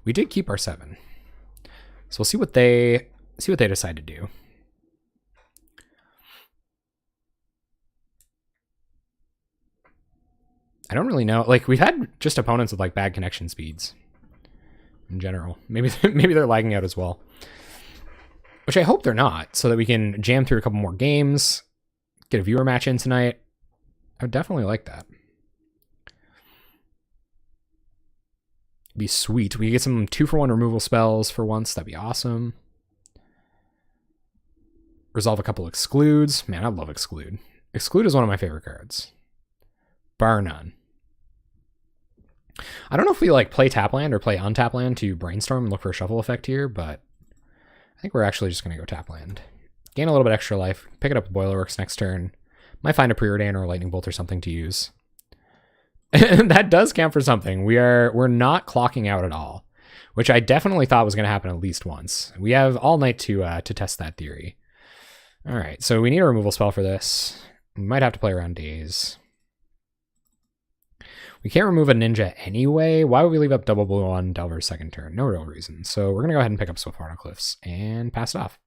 We did keep our 7. So we'll see what they decide to do. I don't really know. Like, we've had just opponents with like bad connection speeds in general. Maybe they're lagging out as well, which I hope they're not, so that we can jam through a couple more games, get a viewer match in tonight. I would definitely like that. It'd be sweet. We could get some 2-for-1 removal spells for once. That'd be awesome. Resolve a couple excludes. Man, I love exclude. Exclude is one of my favorite cards, bar none. I don't know if we like play tap land or play untap land to brainstorm and look for a shuffle effect here, but I think we're actually just going to go tap land. Gain a little bit extra life. Pick it up with Boilerworks next turn. Might find a Preordain or a Lightning Bolt or something to use. And that does count for something. We're not clocking out at all, which I definitely thought was going to happen at least once. We have all night to test that theory. All right, so we need a removal spell for this. We might have to play around days. We can't remove a ninja anyway. Why would we leave up double blue on Delver's second turn? No real reason. So we're going to go ahead and pick up Swiftwater Cliffs and pass it off.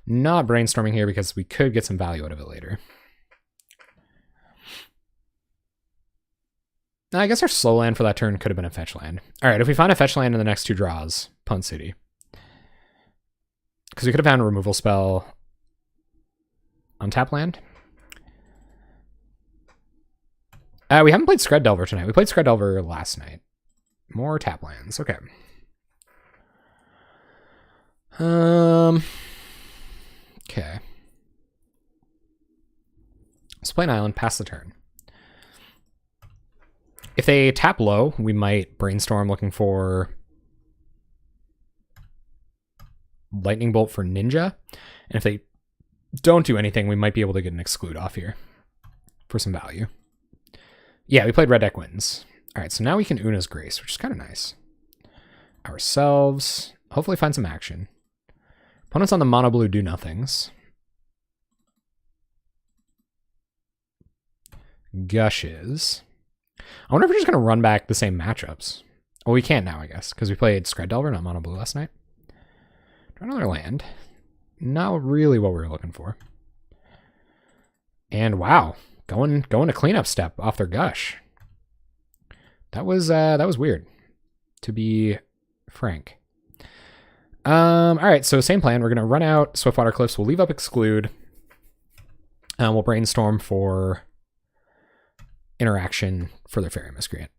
Not brainstorming here because we could get some value out of it later. Now, I guess our slow land for that turn could have been a fetch land. All right, if we find a fetch land in the next 2 draws, punt city. Because we could have found a removal spell on tap land. We haven't played Skred Delver tonight. We played Skred Delver last night. More tap lands. Okay. Okay. Let's play an island, pass the turn. If they tap low, we might brainstorm looking for Lightning Bolt for Ninja. And if they don't do anything, we might be able to get an exclude off here for some value. Yeah, we played red deck wins. All right, so now we can Una's Grace, which is kind of nice. Ourselves, hopefully find some action. Opponents on the mono blue do nothings. Gushes. I wonder if we're just going to run back the same matchups. Well, we can't now, I guess, because we played Skred Delver, not mono blue last night. Draw another land. Not really what we were looking for. And wow, going to cleanup step off their gush. That was weird, to be frank. All right, so same plan. We're going to run out Swiftwater Cliffs. We'll leave up exclude. We'll brainstorm for interaction for their Fairy Miscreant.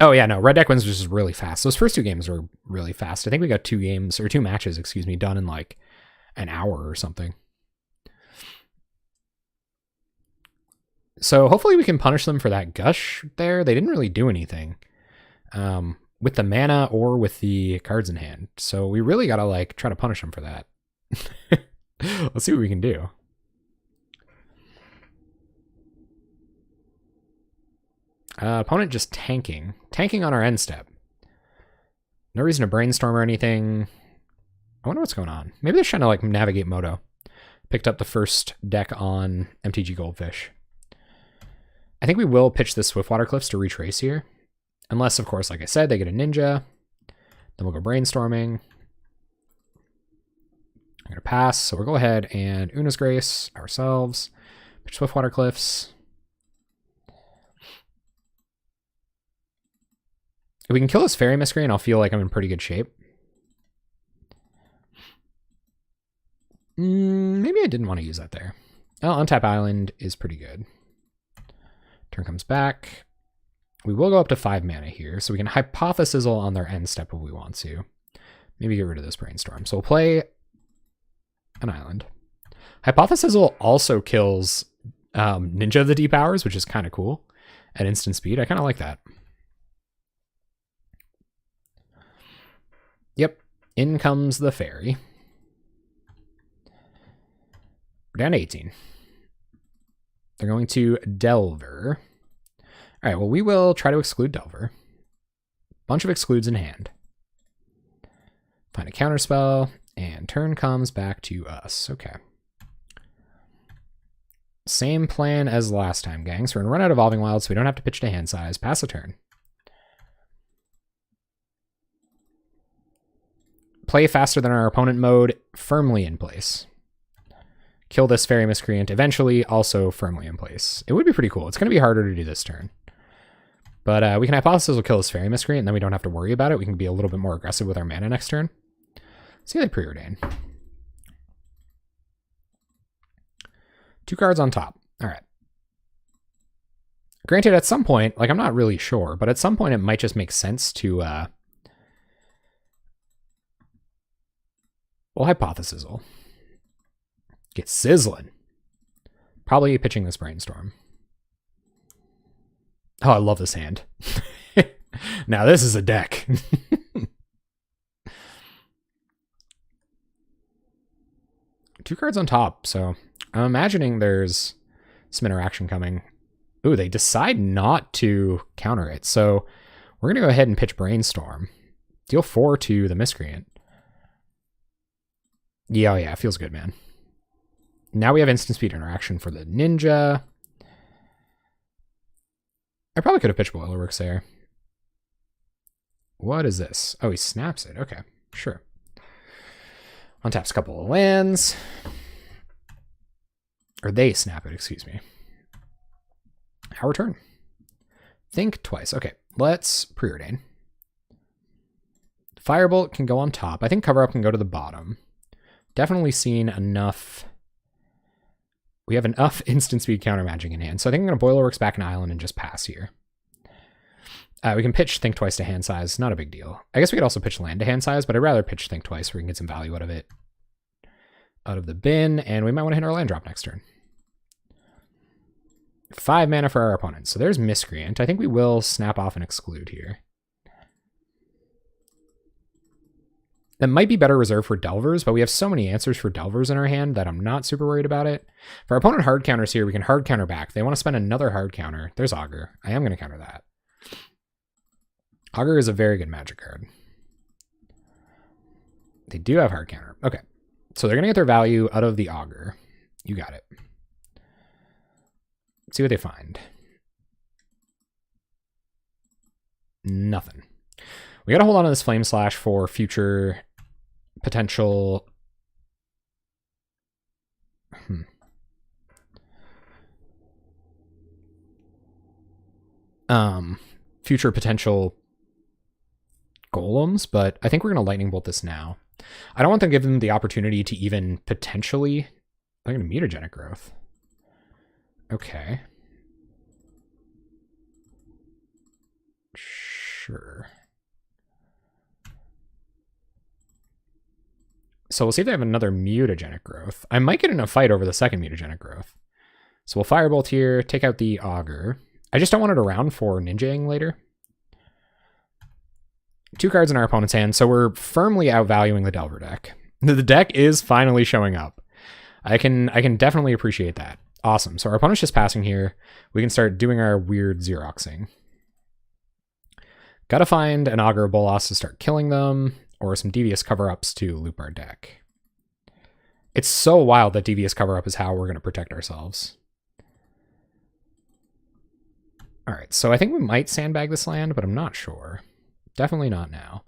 Oh yeah, no, red deck wins was just really fast. Those first 2 games were really fast. I think we got 2 matches, excuse me, done in like an hour or something. So hopefully we can punish them for that gush there. They didn't really do anything with the mana or with the cards in hand. So we really got to like try to punish them for that. Let's see what we can do. Opponent just tanking. Tanking on our end step. No reason to brainstorm or anything. I wonder what's going on. Maybe they're trying to like navigate Moto. Picked up the first deck on MTG Goldfish. I think we will pitch the Swiftwater Cliffs to retrace here. Unless, of course, like I said, they get a ninja. Then we'll go brainstorming. I'm going to pass. So we'll go ahead and Una's Grace ourselves. Pitch Swiftwater Cliffs. If we can kill this Fairy Miscreant, I'll feel like I'm in pretty good shape. Maybe I didn't want to use that there. Oh, Untap Island is pretty good. Turn comes back. We will go up to 5 mana here, so we can Hypothesizzle on their end step if we want to. Maybe get rid of this Brainstorm. So we'll play an island. Hypothesizzle also kills Ninja of the Deep Hours, which is kind of cool at instant speed. I kind of like that. Yep, in comes the Fairy. We're down to 18. They're going to Delver. All right, well, we will try to exclude Delver. Bunch of excludes in hand. Find a counterspell, and turn comes back to us. Okay. Same plan as last time, gang. So we're going to run out of Evolving Wilds so we don't have to pitch to hand size. Pass a turn. Play faster than our opponent mode, firmly in place. Kill this Fairy Miscreant, eventually also firmly in place. It would be pretty cool. It's going to be harder to do this turn. But we can Hypothesis will kill this Fairy Miscreant, and then we don't have to worry about it. We can be a little bit more aggressive with our mana next turn. See how they preordain. 2 cards on top. All right. Granted, at some point, like I'm not really sure, but at some point it might just make sense to... We'll Hypothesizzle. Get sizzling. Probably pitching this Brainstorm. Oh, I love this hand. Now this is a deck. 2 cards on top, so I'm imagining there's some interaction coming. Ooh, they decide not to counter it, so we're going to go ahead and pitch Brainstorm. Deal 4 to the Miscreant. Yeah, oh yeah, it feels good, man. Now we have instant speed interaction for the Ninja. I probably could have pitched Boilerworks there. What is this? Oh, he snaps it. Okay, sure. Untaps a couple of lands. Or they snap it, excuse me. Our turn. Think twice. Okay, let's preordain. Firebolt can go on top. I think Cover Up can go to the bottom. Definitely seen enough. We have enough instant speed counter magic in hand. So I think I'm going to Boilerworks back an island and just pass here. We can pitch Think Twice to hand size. Not a big deal. I guess we could also pitch land to hand size, but I'd rather pitch Think Twice where we can get some value out of it. Out of the bin. And we might want to hit our land drop next turn. 5 mana for our opponent. So there's Miscreant. I think we will snap off and exclude here. That might be better reserved for Delvers, but we have so many answers for Delvers in our hand that I'm not super worried about it. For our opponent hard counters here, we can hard counter back. If they want to spend another hard counter. There's Augur. I am going to counter that. Augur is a very good magic card. They do have hard counter. Okay. So they're going to get their value out of the Augur. You got it. Let's see what they find. Nothing. We got to hold on to this Flame Slash for future potential. Future potential golems, but I think we're going to Lightning Bolt this now. I don't want to give them the opportunity to even potentially... I'm going to Mutagenic Growth. Okay. Sure. So we'll see if they have another Mutagenic Growth. I might get in a fight over the second Mutagenic Growth. So we'll Firebolt here, take out the Augur. I just don't want it around for ninjaing later. 2 cards in our opponent's hand, so we're firmly outvaluing the Delver deck. The deck is finally showing up. I can definitely appreciate that. Awesome. So our opponent's just passing here. We can start doing our weird Xeroxing. Gotta find an Augur or Bolas to start killing them, or some Devious cover-ups to loop our deck. It's so wild that Devious cover-up is how we're going to protect ourselves. Alright, so I think we might sandbag this land, but I'm not sure. Definitely not now.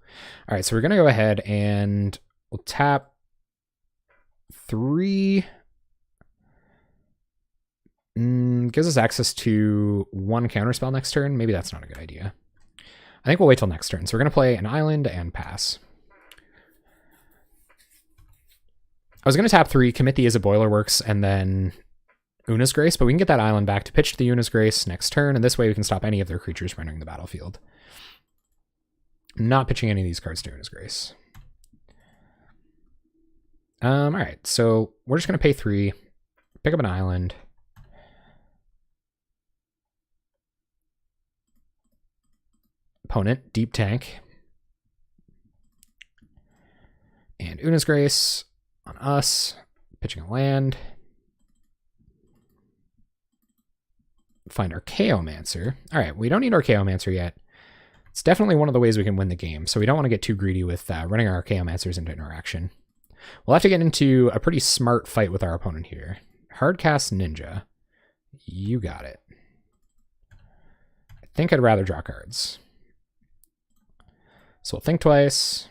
Alright, so we're going to go ahead and we'll tap 3. Gives us access to 1 counterspell next turn. Maybe that's not a good idea. I think we'll wait till next turn. So we're going to play an island and pass. I was going to tap 3, commit the Izzet Boilerworks, and then Una's Grace, but we can get that island back to pitch to the Una's Grace next turn, and this way we can stop any of their creatures from entering the battlefield. I'm not pitching any of these cards to Una's Grace. Alright, so we're just going to pay 3, pick up an island. Opponent, deep tank. And Una's Grace on us, pitching a land. Find our Chaomancer. All right, we don't need our Chaomancer yet. It's definitely one of the ways we can win the game, so we don't want to get too greedy with running our Chaomancers into interaction. We'll have to get into a pretty smart fight with our opponent here. Hardcast Ninja. You got it. I think I'd rather draw cards. So we'll think twice.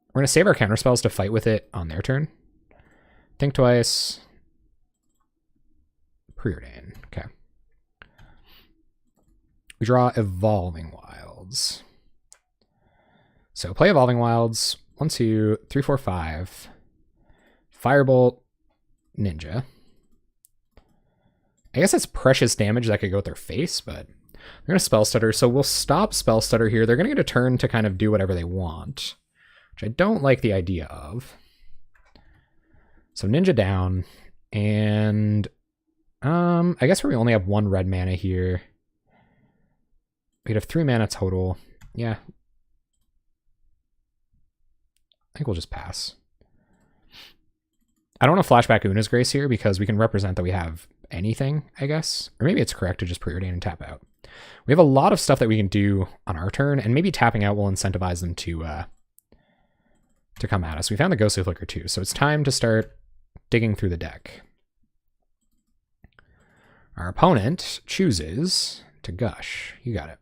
We're going to save our counterspells to fight with it on their turn. Think twice. Preordain. Okay. We draw Evolving Wilds. So play Evolving Wilds. 1, 2, 3, 4, 5. Firebolt Ninja. I guess that's precious damage that could go with their face, but they're going to Spell Stutter. So we'll stop Spell Stutter here. They're going to get a turn to kind of do whatever they want, which I don't like the idea of. So Ninja down. And I guess we only have 1 red mana here. We'd have 3 mana total. Yeah. I think we'll just pass. I don't want to flashback Una's Grace here because we can represent that we have anything, I guess. Or maybe it's correct to just preordain and tap out. We have a lot of stuff that we can do on our turn, and maybe tapping out will incentivize them to come at us. We found the Ghostly Flicker too, so it's time to start digging through the deck. Our opponent chooses to Gush. You got it.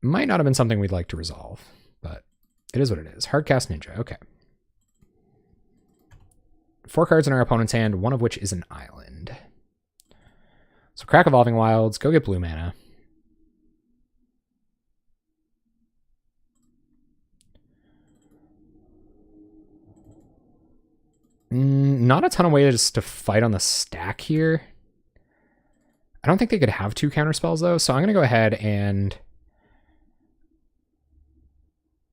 Might not have been something we'd like to resolve, but it is what it is. Hardcast Ninja. Okay. 4 cards in our opponent's hand, one of which is an island. So crack Evolving Wilds, go get blue mana. Not a ton of ways to fight on the stack here. I don't think they could have 2 counterspells though, so I'm going to go ahead and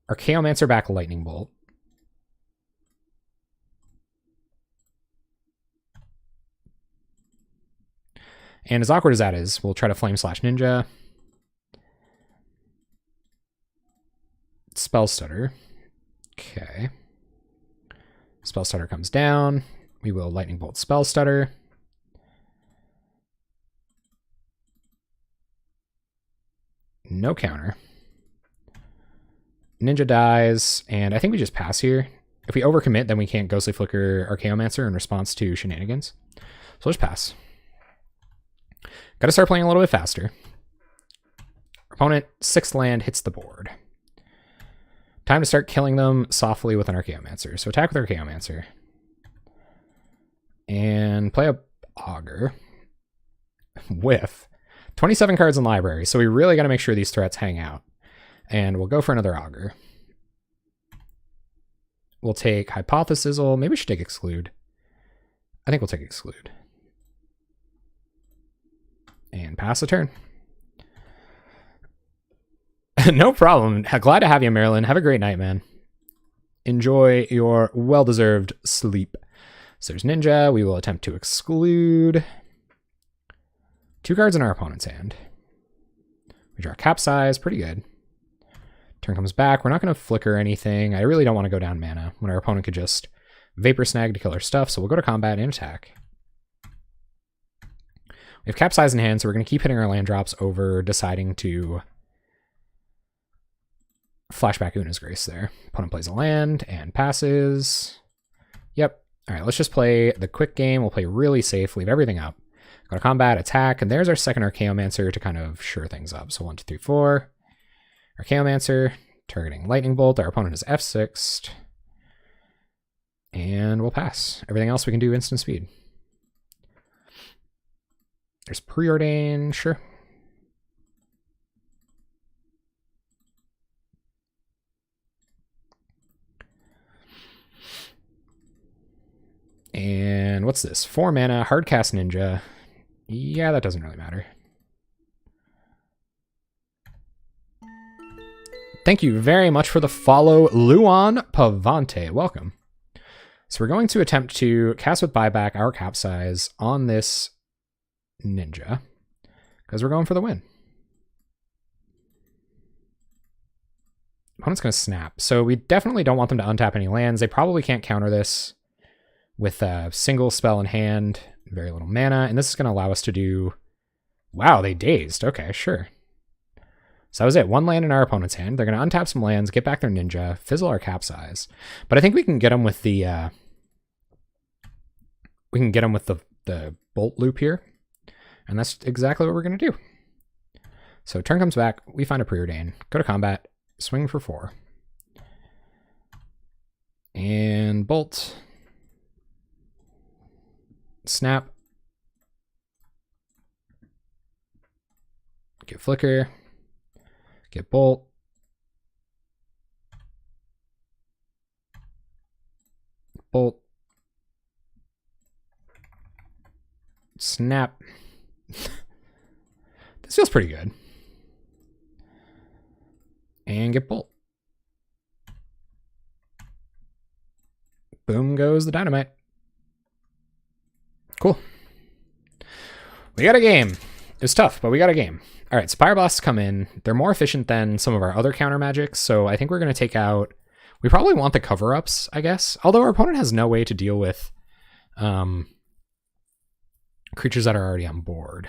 our Chaomancer back Lightning Bolt. And as awkward as that is, we'll try to Flame Slash Ninja. Spell Stutter. Okay. Spell Stutter comes down. We will Lightning Bolt Spell Stutter. No counter. Ninja dies, and I think we just pass here. If we overcommit, then we can't Ghostly Flicker our Chaomancer in response to shenanigans. So let's pass. Got to start playing a little bit faster. Opponent, 6th land, hits the board. Time to start killing them softly with an Archaeomancer. So attack with Archaeomancer. And play a Augur with 27 cards in library. So we really got to make sure these threats hang out. And we'll go for another Augur. We'll take Hypothesizzle. Maybe we should take Exclude. I think we'll take Exclude. And pass the turn. No problem. Glad to have you, Marilyn. Have a great night, man. Enjoy your well-deserved sleep. So there's Ninja. We will attempt to exclude 2 cards in our opponent's hand. We draw Capsize, pretty good. Turn comes back. We're not going to flicker anything. I really don't want to go down mana when our opponent could just Vapor Snag to kill our stuff, so we'll go to combat and attack. We have Capsize in hand, so we're going to keep hitting our land drops over deciding to flashback Una's Grace there. Opponent plays a land and passes. Yep. All right, let's just play the quick game. We'll play really safe, leave everything up. Go to combat, attack, and there's our second Archaeomancer to kind of sure things up. So 1, 2, 3, 4. Archaeomancer, targeting Lightning Bolt. Our opponent is F6'd. And we'll pass. Everything else we can do instant speed. There's Preordain, sure. And what's this? 4 mana, Hardcast Ninja. Yeah, that doesn't really matter. Thank you very much for the follow, Luan Pavante. Welcome. So we're going to attempt to cast with buyback our Capsize on this Ninja because we're going for the win. Opponent's going to snap. So we definitely don't want them to untap any lands. They probably can't counter this with a single spell in hand, very little mana. And this is going to allow us to do... Wow, they dazed. Okay, sure. So that was it. 1 land in our opponent's hand. They're going to untap some lands, get back their Ninja, fizzle our Capsize. But I think we can get them with the... the Bolt loop here. And that's exactly what we're going to do. So turn comes back. We find a Preordain. Go to combat. Swing for 4. And Bolt. Snap. Get Flicker. Get Bolt. Bolt. Snap. This feels pretty good. And get Bolt. Boom goes the dynamite. Cool. We got a game. It was tough, but we got a game. All right, Spire Blasts come in. They're more efficient than some of our other counter magics, so I think we're going to take out... We probably want the cover-ups, I guess. Although our opponent has no way to deal with creatures that are already on board.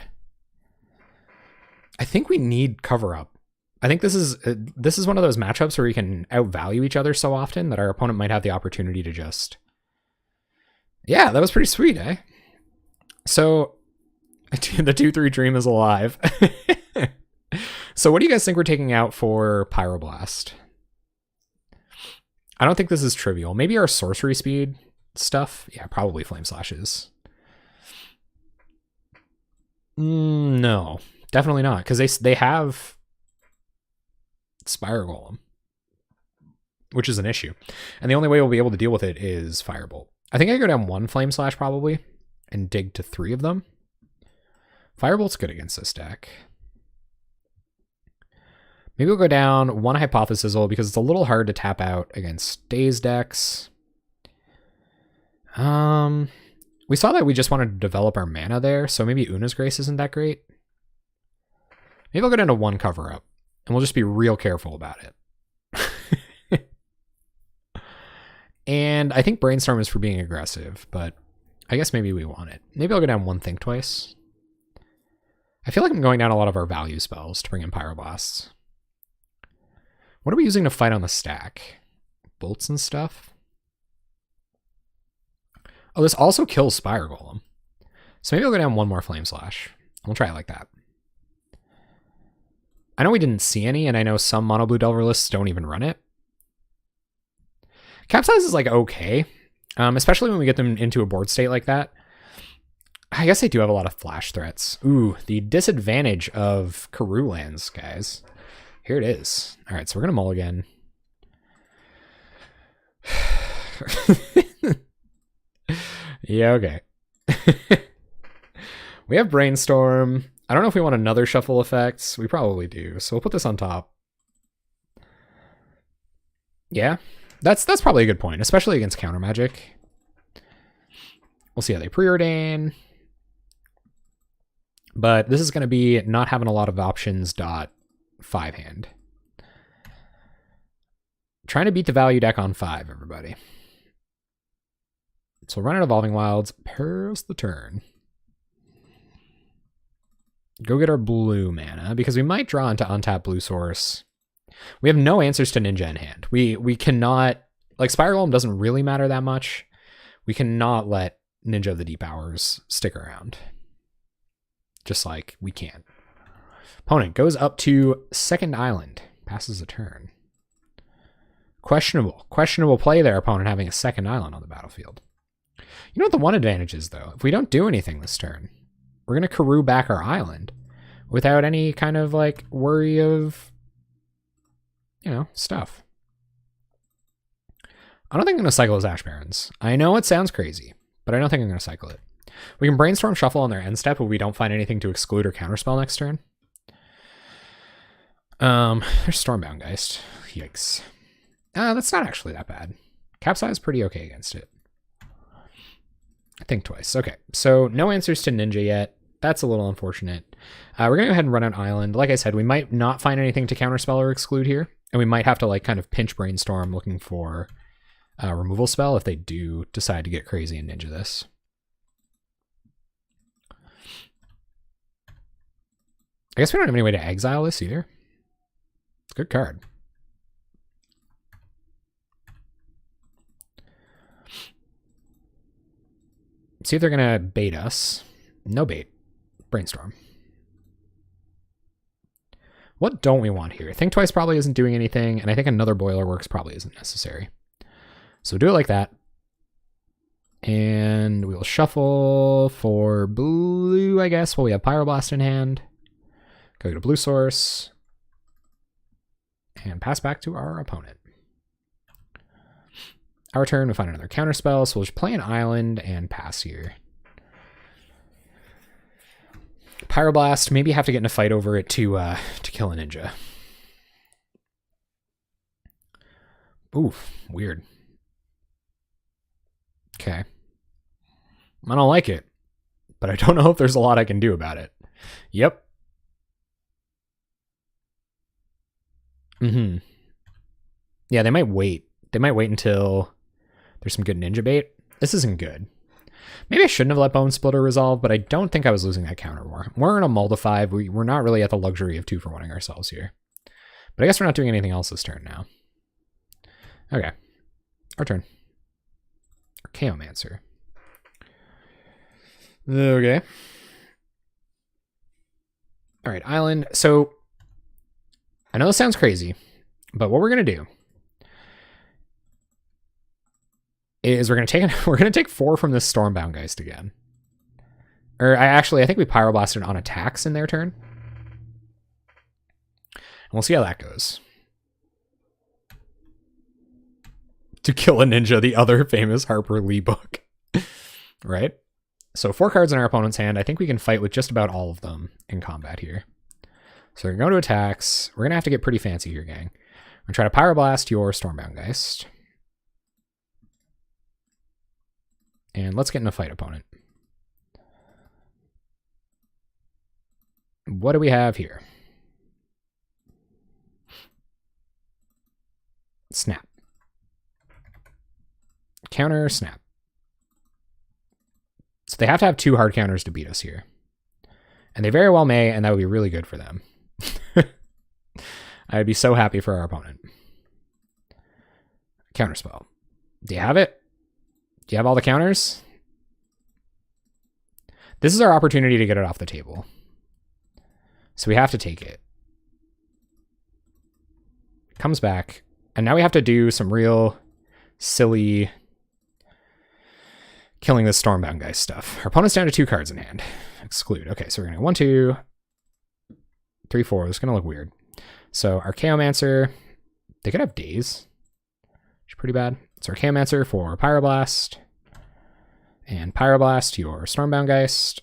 I think we need cover-up. I think this is one of those matchups where we can outvalue each other so often that our opponent might have the opportunity to just... Yeah, that was pretty sweet, eh? So, the 2/3 Dream is alive. So what do you guys think we're taking out for Pyroblast? I don't think this is trivial. Maybe our sorcery speed stuff? Yeah, probably Flame Slashes. No, definitely not, because they have Spire Golem, which is an issue. And the only way we'll be able to deal with it is Firebolt. I think I go down 1 Flame Slash probably and dig to 3 of them. Firebolt's good against this deck. Maybe we'll go down 1 Hypothesizzle because it's a little hard to tap out against Daze decks. We saw that we just wanted to develop our mana there, so maybe Una's Grace isn't that great. Maybe I'll go down to 1 cover-up, and we'll just be real careful about it. And I think Brainstorm is for being aggressive, but I guess maybe we want it. Maybe I'll go down 1 Think Twice. I feel like I'm going down a lot of our value spells to bring in Pyroblasts. What are we using to fight on the stack? Bolts and stuff? Oh, this also kills Spire Golem. So maybe I'll go down 1 more Flame Slash. We'll try it like that. I know we didn't see any, and I know some mono blue Delver lists don't even run it. Capsize is like okay, especially when we get them into a board state like that. I guess they do have a lot of flash threats. Ooh, the disadvantage of Karoo lands, guys. Here it is. All right, so we're going to mulligan. Yeah, okay. We have Brainstorm. I don't know if we want another shuffle effect. We probably do. So we'll put this on top. Yeah, that's probably a good point, especially against counter magic. We'll see how they preordain. But this is going to be not having a lot of options. 5 hand. Trying to beat the value deck on 5, everybody. So we'll run out Evolving Wilds. Pass the turn. Go get our blue mana, because we might draw into untap blue source. We have no answers to Ninja in hand. We cannot, like, Spiral Golem doesn't really matter that much. We cannot let Ninja of the Deep Hours stick around. Just like we can't. Opponent goes up to second island. Passes a turn. Questionable play there, opponent having a second island on the battlefield. You know what the one advantage is, though? If we don't do anything this turn, we're going to Karoo back our island without any kind of, like, worry of, you know, stuff. I don't think I'm going to cycle his Ash Barrens. I know it sounds crazy, but I don't think I'm going to cycle it. We can Brainstorm Shuffle on their end step if we don't find anything to exclude or counterspell next turn. There's Stormbound Geist. Yikes. That's not actually that bad. Capsize is pretty okay against it. Think twice. Okay, so no answers to Ninja yet. That's a little unfortunate. We're going to go ahead and run an island. Like I said, we might not find anything to counterspell or exclude here. And we might have to, like, kind of pinch Brainstorm looking for a removal spell if they do decide to get crazy and Ninja this. I guess we don't have any way to exile this either. It's a good card. See if they're going to bait us. No bait. Brainstorm. What don't we want here? Think Twice probably isn't doing anything, and I think another Boiler Works probably isn't necessary. So do it like that. And we'll shuffle for blue, I guess, while we have Pyroblast in hand. Go to blue source. And pass back to our opponent. Our turn, we find another counterspell, so we'll just play an island and pass here. Pyroblast, maybe have to get in a fight over it to kill a Ninja. Oof, weird. Okay. I don't like it, but I don't know if there's a lot I can do about it. Yep. Yeah, they might wait. They might wait until there's some good Ninja bait. This isn't good. Maybe I shouldn't have let Bone Splitter resolve, but I don't think I was losing that counter war. We're in a mull to 5. We're not really at the luxury of 2-for-1ing ourselves here. But I guess we're not doing anything else this turn now. Okay. Our turn. Archaeomancer. Okay. All right, island. So I know this sounds crazy, but what we're going to do is we're going to take 4 from this Stormbound Geist again. Or I think we Pyroblasted on attacks in their turn. And we'll see how that goes. To kill a Ninja, the other famous Harper Lee book. Right? So 4 cards in our opponent's hand. I think we can fight with just about all of them in combat here. So we're going to go to attacks. We're going to have to get pretty fancy here, gang. We're going to try to Pyroblast your Stormbound Geist. And let's get in a fight, opponent. What do we have here? Snap. Counter, snap. So they have to have 2 hard counters to beat us here. And they very well may, and that would be really good for them. I'd be so happy for our opponent. Counterspell. Do you have it? Do you have all the counters? This is our opportunity to get it off the table. So we have to take it. Comes back. And now we have to do some real silly killing this Stormbound Geist stuff. Our opponent's down to 2 cards in hand. Exclude. Okay, so we're going to 1, 2, 3, 4. This is going to look weird. So Archaeomancer. They could have Daze. Which is pretty bad. So Archaeomancer for Pyroblast. And Pyroblast your Stormbound Geist.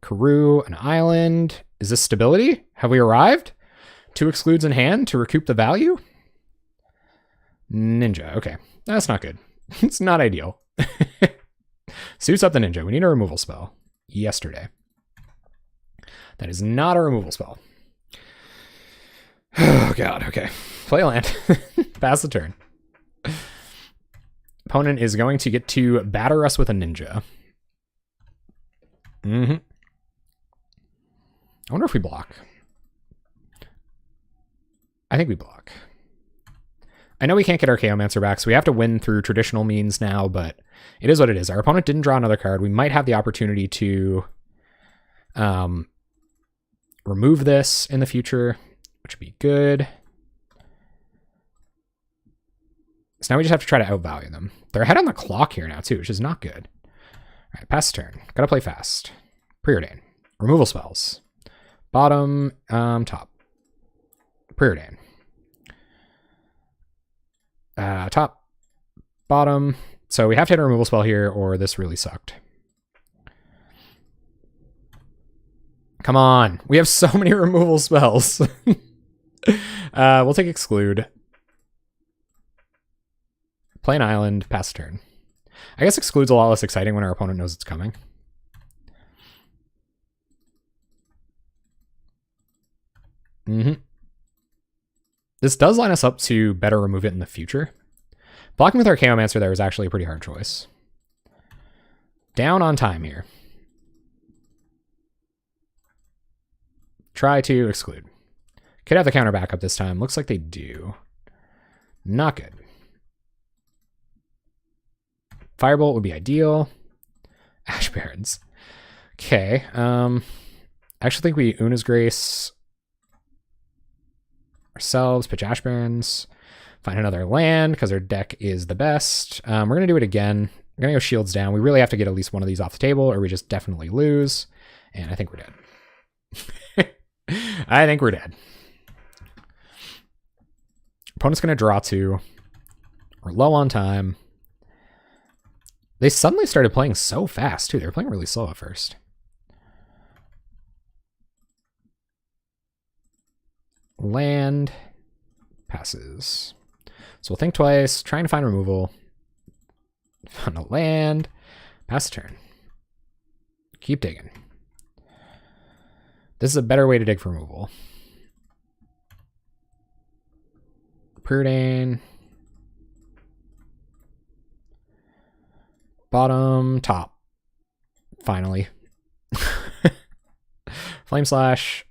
Karoo, an island. Is this stability? Have we arrived? 2 excludes in hand to recoup the value? Ninja. Okay. That's not good. It's not ideal. Suits up the ninja. We need a removal spell. Yesterday. That is not a removal spell. Oh, God. Okay. Play a land. Pass the turn. Opponent is going to get to batter us with a ninja. I wonder if we block. I think we block. I know we can't get our Chaomancer back, so we have to win through traditional means now, but it is what it is. Our opponent didn't draw another card. We might have the opportunity to remove this in the future, which would be good. So now we just have to try to outvalue them. They're ahead on the clock here now, too, which is not good. All right, pass turn. Gotta play fast. Preordain. Removal spells. Bottom, top. Preordain. Top, bottom. So we have to hit a removal spell here, or this really sucked. Come on. We have so many removal spells. We'll take Exclude. Play an island, pass turn. I guess Exclude's a lot less exciting when our opponent knows it's coming. This does line us up to better remove it in the future. Blocking with our Chaomancer there is actually a pretty hard choice. Down on time here. Try to exclude. Could have the counter backup this time. Looks like they do. Not good. Firebolt would be ideal. Ash Barrens. Okay. I actually think we Una's Grace ourselves, pitch Ash Barrens, find another land because our deck is the best. We're going to do it again. We're going to go shields down. We really have to get at least one of these off the table or we just definitely lose. And I think we're dead. I think we're dead. Opponent's going to draw 2. We're low on time. They suddenly started playing so fast, too. They were playing really slow at first. Land. Passes. So we'll think twice. Trying to find removal. Found a land. Pass the turn. Keep digging. This is a better way to dig for removal. Preordain. Bottom, top. Finally. Flame Slash.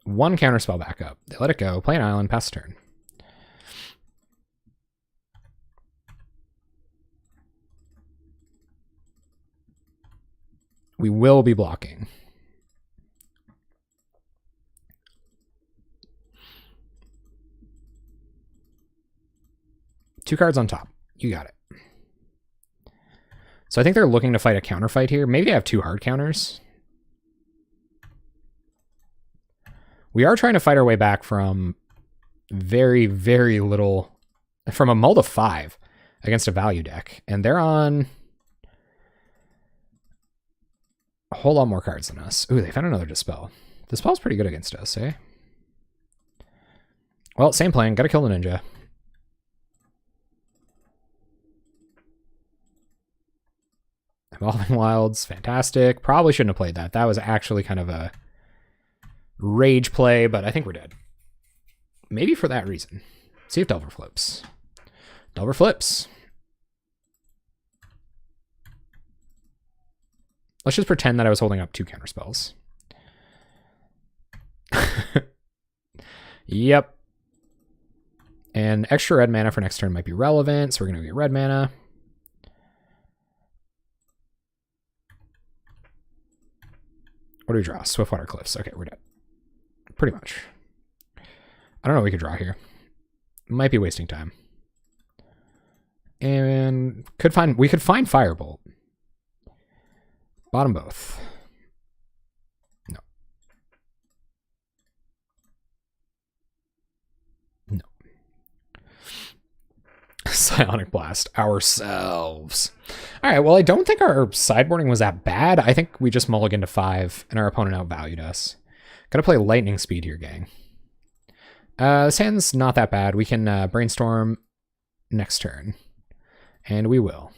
1 counterspell backup. They let it go. Play an island, pass the turn. We will be blocking. Two cards on top. You got it. So I think they're looking to fight a counterfight here. Maybe they have 2 hard counters. We are trying to fight our way back from very, very little, from a mull to 5 against a value deck. And they're on a whole lot more cards than us. Ooh, they found another Dispel. Dispel's pretty good against us, eh? Well, same plan. Gotta kill the ninja. Evolving Wilds, fantastic. Probably shouldn't have played that. That was actually kind of a rage play, but I think we're dead. Maybe for that reason. See if Delver flips. Delver flips. Let's just pretend that I was holding up 2 counterspells. Yep. And extra red mana for next turn might be relevant, so we're going to get red mana. What do we draw? Swiftwater Cliffs. Okay, we're dead. Pretty much. I don't know what we could draw here. Might be wasting time. And we could find Firebolt. Bottom both. No. No. Psionic Blast ourselves. All right, well, I don't think our sideboarding was that bad. I think we just mulliganed to 5 and our opponent outvalued us. Gotta play lightning speed here, gang. This hand's not that bad. We can brainstorm next turn. And we will.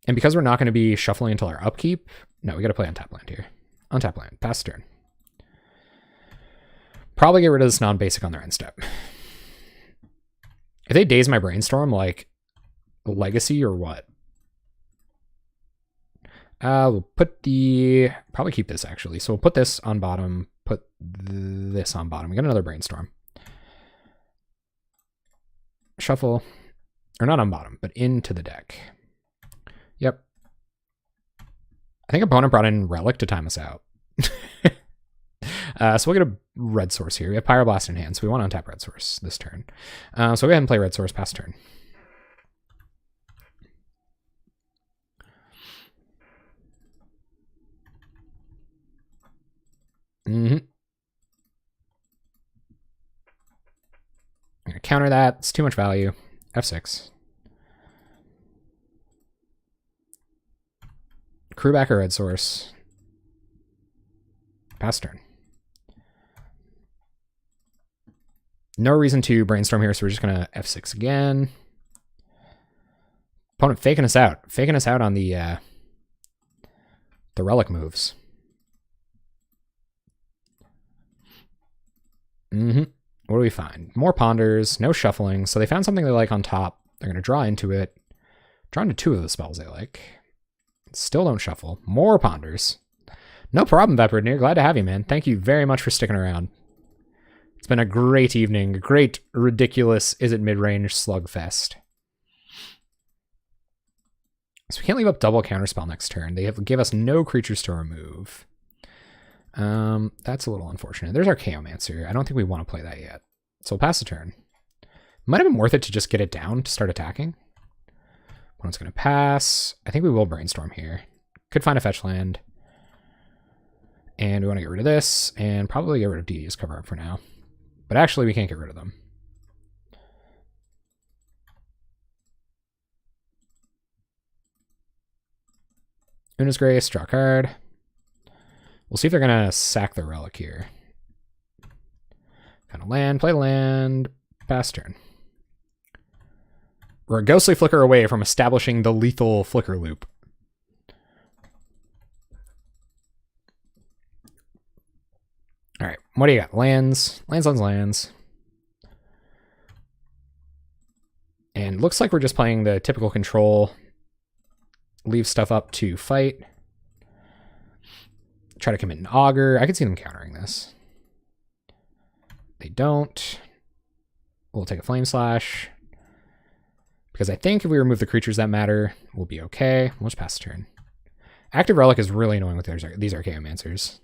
And because we're not going to be shuffling until our upkeep, no, we got to play untap land here. Untap land, pass turn. Probably get rid of this non-basic on their end step. If they daze my brainstorm, like legacy or what? We'll put the, probably keep this actually. So we'll put this on bottom, put this on bottom. We got another brainstorm. Shuffle, or not on bottom, but into the deck. Yep. I think opponent brought in Relic to time us out. So we'll get a red source here. We have Pyroblast in hand, so we want to untap red source this turn. So we'll go ahead and play red source pass turn. I'm going to counter that. It's too much value. F6. Crew back a red source. Pass turn. No reason to brainstorm here, so we're just going to F6 again. Opponent faking us out. Faking us out on the relic moves. What do we find? More ponders, no shuffling. So they found something they like on top. They're going to draw into it. Draw into 2 of the spells they like. Still don't shuffle. More ponders. No problem, Vepridnir. Glad to have you, man. Thank you very much for sticking around. It's been a great evening. A great, ridiculous Izzet Midrange slugfest. So we can't leave up double counterspell next turn. They give us no creatures to remove. That's a little unfortunate. There's our Chaomancer. I don't think we want to play that yet. So we'll pass the turn. Might have been worth it to just get it down to start attacking. One's going to pass. I think we will brainstorm here. Could find a fetch land. And we want to get rid of this, and probably get rid of Devious cover up for now. But actually, we can't get rid of them. Una's Grace, draw a card. We'll see if they're going to sack the relic here. Kind of land, play land, pass turn. We're a ghostly flicker away from establishing the lethal flicker loop. All right, what do you got? Lands, lands, lands, lands. And looks like we're just playing the typical control. Leave stuff up to fight. Try to commit an augur. I could see them countering this. They don't. We'll take a flame slash. Because I think if we remove the creatures that matter, we'll be okay. We'll just pass the turn. Active Relic is really annoying with these Archaeomancers.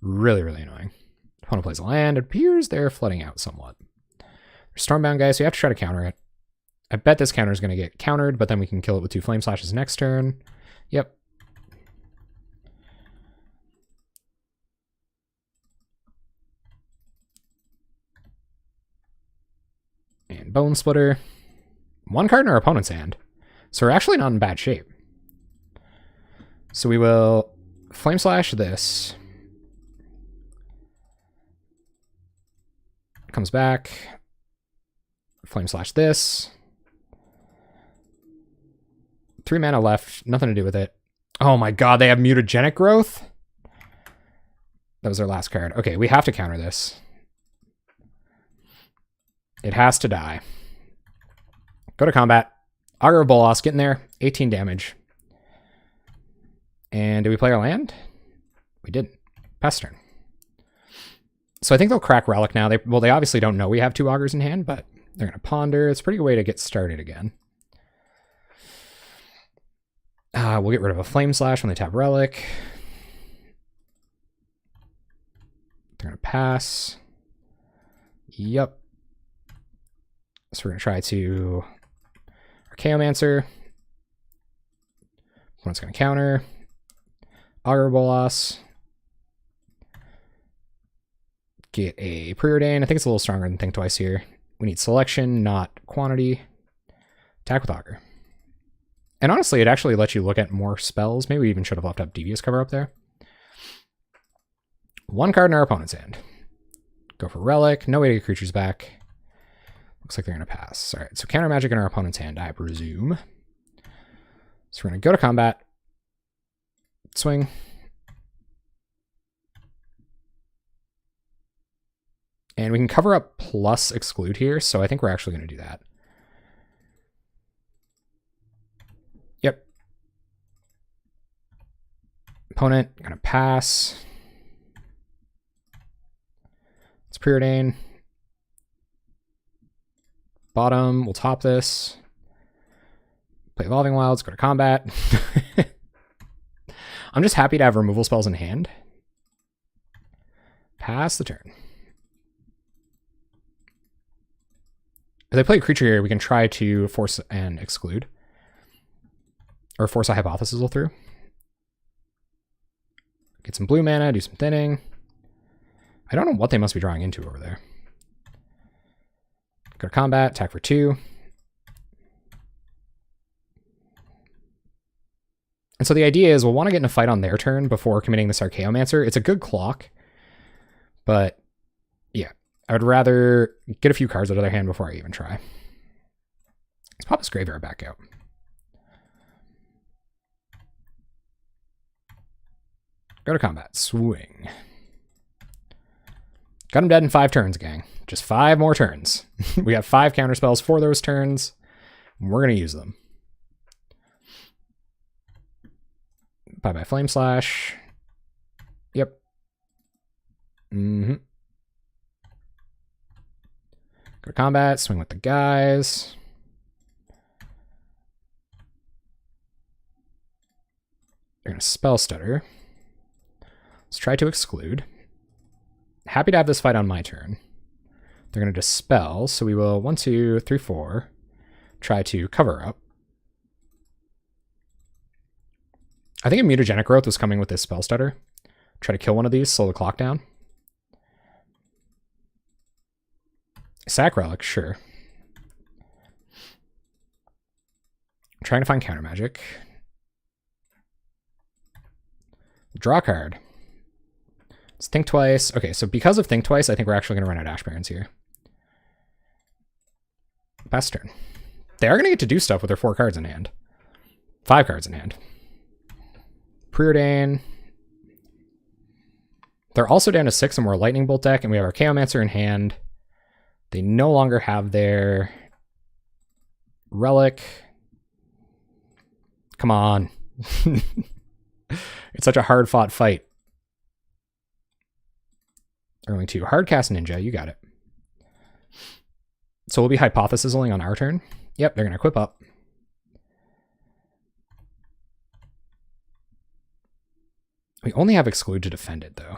Really, really annoying. Opponent plays a land. It appears they're flooding out somewhat. They're Stormbound guys, so you have to try to counter it. I bet this counter is going to get countered, but then we can kill it with 2 Flame Slashes next turn. Yep. And Bone Splitter. 1 card in our opponent's hand. So we're actually not in bad shape. So we will Flame Slash this. Comes back. Flame Slash this. 3 mana left. Nothing to do with it. Oh my god, they have Mutagenic Growth? That was their last card. Okay, we have to counter this. It has to die. Go to combat. Augur of Bolas, get in there. 18 damage. And did we play our land? We didn't. Pass turn. So I think they'll crack Relic now. They obviously don't know we have 2 Augurs in hand, but they're going to ponder. It's a pretty good way to get started again. We'll get rid of a Flame Slash when they tap Relic. They're going to pass. Yep. So we're going to try to Archaeomancer. One's going to counter. Augur Bolas. Get a Preordain. I think it's a little stronger than Think Twice here. We need selection, not quantity. Attack with Augur. And honestly, it actually lets you look at more spells. Maybe we even should have left up Devious cover up there. 1 card in our opponent's hand. Go for Relic. No way to get creatures back. Looks like they're going to pass. All right, so counter magic in our opponent's hand, I presume. So we're going to go to combat. Swing. And we can cover up plus exclude here, so I think we're actually going to do that. Yep. Opponent, going to pass. It's preordain. Bottom, we'll top this. Play Evolving Wilds, go to combat. I'm just happy to have removal spells in hand. Pass the turn. If they play a creature here, we can try to force an exclude. Or force a hypothesis through. Get some blue mana, do some thinning. I don't know what they must be drawing into over there. Go to combat, attack for 2. And so the idea is we'll want to get in a fight on their turn before committing this Archaeomancer. It's a good clock, but yeah, I would rather get a few cards out of their hand before I even try. Let's pop this Graveyard back out. Go to combat, swing. Got him dead in 5 turns, gang. Just 5 more turns. We have 5 counter spells for those turns. We're going to use them. Bye-bye Flame Slash. Yep. Go to combat, swing with the guys. They're going to Spell Stutter. Let's try to exclude. Happy to have this fight on my turn. They're going to dispel, so we will 1, 2, 3, 4 try to cover up. I think a Mutagenic Growth was coming with this Spell Stutter. Try to kill one of these, slow the clock down. Sack Relic, sure. I'm trying to find counter magic. Draw a card. Let's think twice. Okay, so because of think twice, I think we're actually going to run out Ash Barrens here. Pass turn. They are going to get to do stuff with their 4 cards in hand. 5 cards in hand. Preordain. They're also down to 6 and we're a Lightning Bolt deck, and we have our Chaomancer in hand. They no longer have their Relic. Come on. It's such a hard-fought fight. They're going to Hardcast Ninja. You got it. So we'll be Hypothesizing on our turn. Yep, they're going to equip up. We only have Exclude to defend it, though.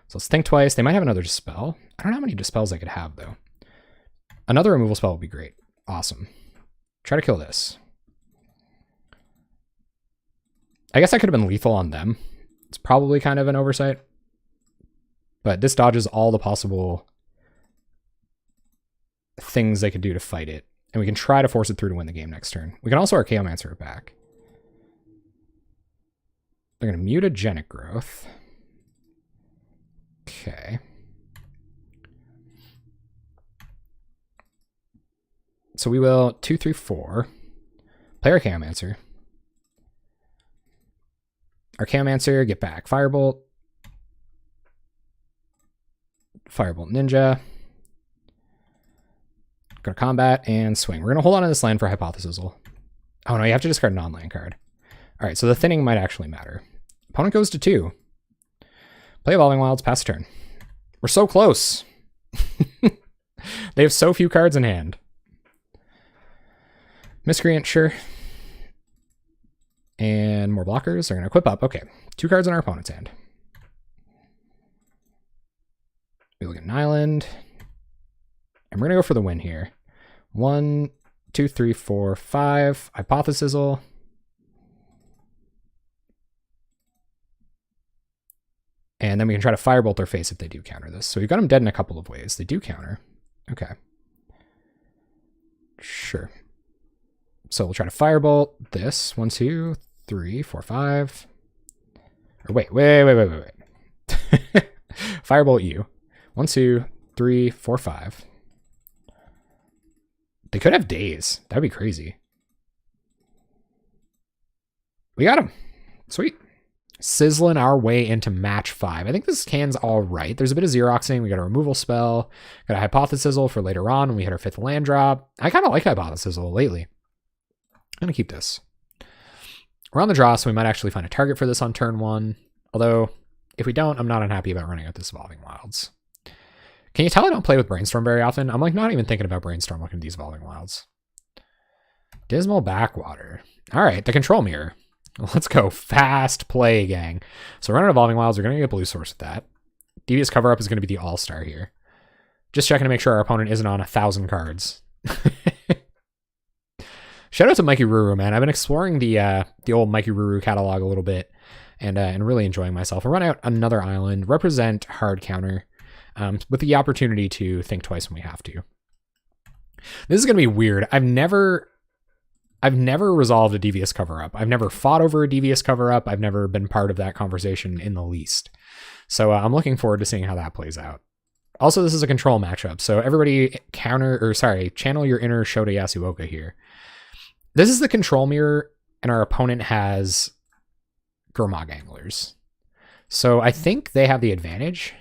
So let's think twice. They might have another Dispel. I don't know how many Dispels they could have, though. Another removal spell would be great. Awesome. Try to kill this. I guess I could have been lethal on them. It's probably kind of an oversight. But this dodges all the possible things they could do to fight it. And we can try to force it through to win the game next turn. We can also Archaeomancer it back. They're going to Mutagenic Growth. Okay. So we will 2, 3, 4. Play Archaeomancer. Archaeomancer, get back. Firebolt. Firebolt Ninja. Go to combat and swing. We're going to hold on to this land for Hypothesizal. Oh no, you have to discard a non-land card. All right, so the thinning might actually matter. Opponent goes to 2. Play Evolving Wilds, pass turn. We're so close. They have so few cards in hand. Miscreant, sure. And more blockers. They're going to equip up. Okay, 2 cards in our opponent's hand. We look at an island. And we're going to go for the win here. 1, 2, 3, 4, 5. Hypothesizal. And then we can try to Firebolt their face if they do counter this. So we've got them dead in a couple of ways. They do counter. Okay. Sure. So we'll try to Firebolt this. 1, 2, 3, 4, 5. Or wait. Firebolt you. 1, 2, 3, 4, 5. They could have days. That'd be crazy. We got him. Sweet. Sizzling our way into match 5. I think this hand's all right. There's a bit of Xeroxing. We got a removal spell. Got a Hypothesizzle for later on when we hit our 5th land drop. I kind of like Hypothesizzle lately. I'm going to keep this. We're on the draw, so we might actually find a target for this on turn 1. Although, if we don't, I'm not unhappy about running out this Evolving Wilds. Can you tell I don't play with Brainstorm very often? I'm like not even thinking about Brainstorm looking at these Evolving Wilds. Dismal Backwater. All right, the Control Mirror. Let's go. Fast play, gang. So we're running Evolving Wilds. We're going to get Blue Source with that. Devious Cover Up is going to be the all-star here. Just checking to make sure our opponent isn't on 1,000 cards. Shout out to Mikey Ruru, man. I've been exploring the old Mikey Ruru catalog a little bit and really enjoying myself. We'll run out another island, represent hard counter, with the opportunity to think twice when we have to. This is going to be weird. I've never resolved a Devious Cover-Up. I've never fought over a Devious Cover-Up. I've never been part of that conversation in the least. So I'm looking forward to seeing how that plays out. Also, this is a control matchup, so everybody channel your inner Shota Yasuoka here. This is the control mirror, and our opponent has Gurmag Anglers. So I think they have the advantage,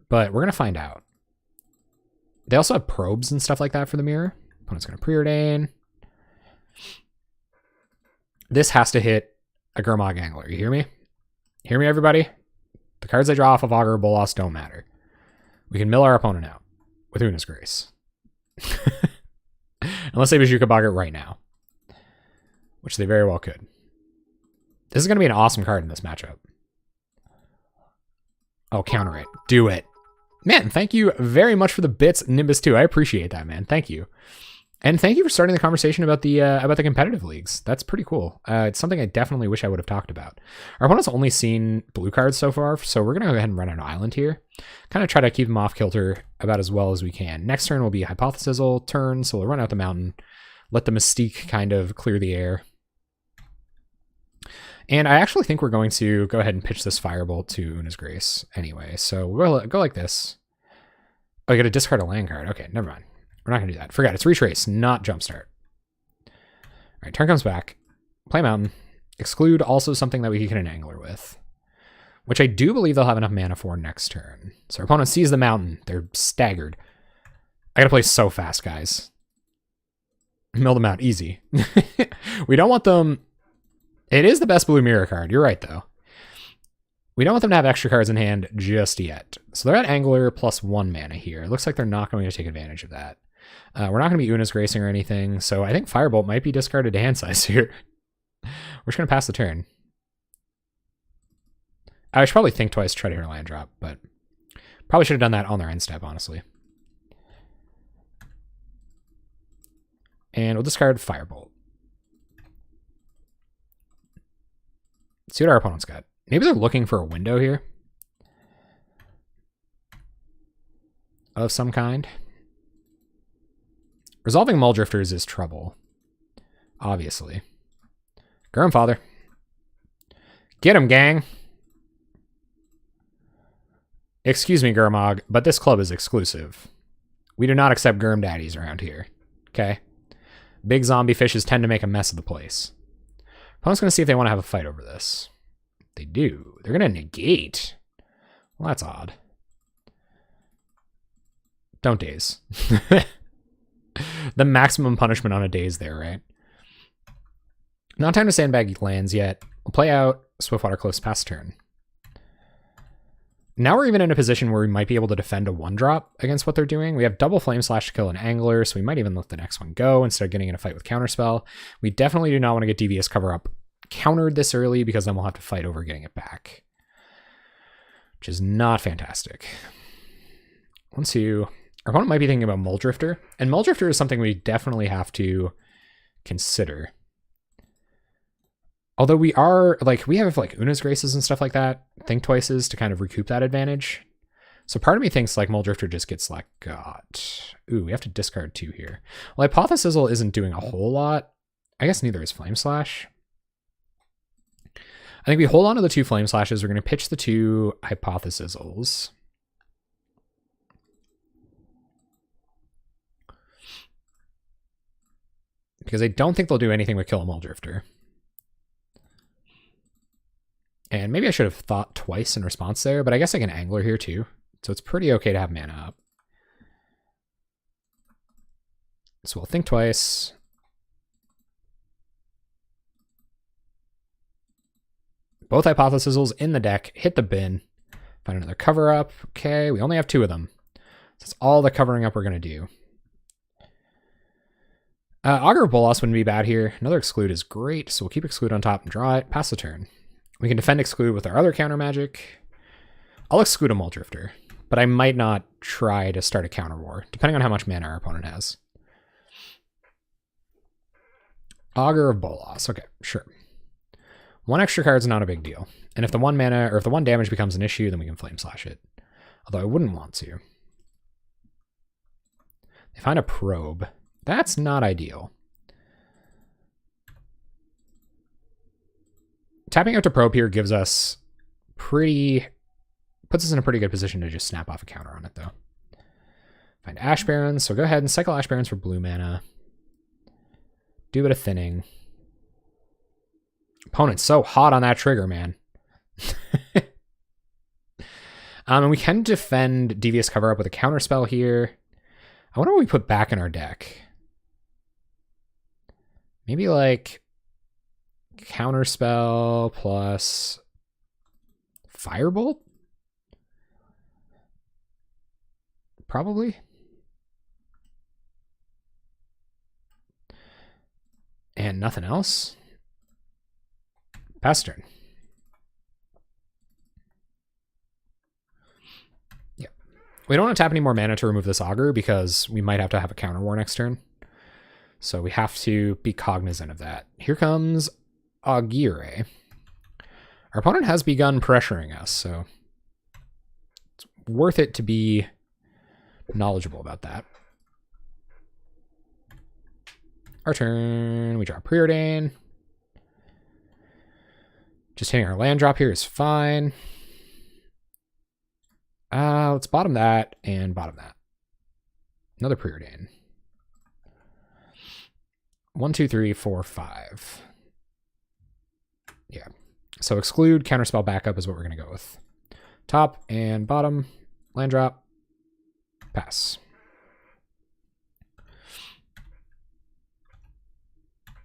but we're going to find out. They also have probes and stuff like that for the mirror. Opponent's going to preordain. This has to hit a Gurmag Angler. You hear me? Hear me, everybody? The cards I draw off of Augur Bolas don't matter. We can mill our opponent out with Una's Grace. Unless they Bajuka Bog it right now. Which they very well could. This is going to be an awesome card in this matchup. Oh, counter it. Do it. Man, thank you very much for the bits, Nimbus 2. I appreciate that, man. Thank you. And thank you for starting the conversation about the competitive leagues. That's pretty cool. It's something I definitely wish I would have talked about. Our opponent's only seen blue cards so far, so we're going to go ahead and run an island here. Kind of try to keep them off kilter about as well as we can. Next turn will be Hypothesizzle turn, so we'll run out the mountain, let the Mystique kind of clear the air. And I actually think we're going to go ahead and pitch this Firebolt to Una's Grace anyway. So we'll go like this. Oh, you got to discard a land card. Okay, never mind. We're not going to do that. Forget it. It's Retrace, not Jumpstart. All right, turn comes back. Play Mountain. Exclude also something that we can get an Angler with, which I do believe they'll have enough mana for next turn. So our opponent sees the mountain. They're staggered. I got to play so fast, guys. Mill them out easy. We don't want them... It is the best blue mirror card. You're right, though. We don't want them to have extra cards in hand just yet. So they're at Angler plus 1 mana here. It looks like they're not going to take advantage of that. We're not going to be Una's Gracing or anything, so I think Firebolt might be discarded to hand size here. We're just going to pass the turn. I should probably think twice to try to hit a land drop, but probably should have done that on their end step, honestly. And we'll discard Firebolt. Let's see what our opponent's got. Maybe they're looking for a window here of some kind. Resolving Mulldrifters is trouble, obviously. Gurmfather. Get him, gang. Excuse me, Gurmag, but this club is exclusive. We do not accept Gurm daddies around here, okay? Big zombie fishes tend to make a mess of the place. Opponent's going to see if they want to have a fight over this. They do. They're going to negate. Well, that's odd. Don't daze. The maximum punishment on a daze there, right? Not time to sandbag lands yet. We'll play out Swiftwater Cliffs past turn. Now we're even in a position where we might be able to defend a 1-drop against what they're doing. We have double Flame Slash to kill an Angler, so we might even let the next one go instead of getting in a fight with Counterspell. We definitely do not want to get Devious Cover Up countered this early because then we'll have to fight over getting it back, which is not fantastic. Our opponent might be thinking about Mulldrifter, and Mulldrifter is something we definitely have to consider. Although we have like Una's Graces and stuff like that, Think Twices to kind of recoup that advantage. So part of me thinks like Mulldrifter just gets like got. Ooh, we have to discard 2 here. Well, Hypothesizzle isn't doing a whole lot. I guess neither is Flame Slash. I think we hold on to the 2 Flame Slashes. We're going to pitch the 2 Hypothesizzles. because I don't think they'll do anything with Kill 'Em All Drifter. And maybe I should have thought twice in response there, but I guess I can Angler here too. So it's pretty okay to have mana up. So we'll think twice. Both Hypothesizals in the deck. Hit the bin. Find another cover up. Okay, we only have 2 of them. That's all the covering up we're going to do. Augur of Bolas wouldn't be bad here. Another Exclude is great, so we'll keep Exclude on top and draw it. Pass the turn. We can defend Exclude with our other counter magic. I'll Exclude a Drifter, but I might not try to start a counter war, depending on how much mana our opponent has. Augur of Bolas. Okay, sure. 1 extra card's not a big deal. And if the 1 mana or if the 1 damage becomes an issue, then we can Flame Slash it. Although I wouldn't want to. They find a Probe. That's not ideal. Tapping out to Probe here gives us puts us in a pretty good position to just snap off a counter on it though. Find Ash Barrens, so go ahead and cycle Ash Barrens for blue mana. Do a bit of thinning. Opponent's so hot on that trigger, man. And we can defend Devious Cover Up with a counter spell here. I wonder what we put back in our deck. Maybe like counter spell plus Firebolt? Probably. And nothing else. Pass turn. Yeah. We don't want to tap any more mana to remove this Augur because we might have to have a counter war next turn. So we have to be cognizant of that. Here comes Augire. Our opponent has begun pressuring us, so it's worth it to be knowledgeable about that. Our turn, we draw Preordain. Just hitting our land drop here is fine. Let's bottom that and bottom that. Another Preordain. 1, 2, 3, 4, 5. Yeah. So Exclude, Counterspell Backup is what we're going to go with. Top and bottom, land drop, pass.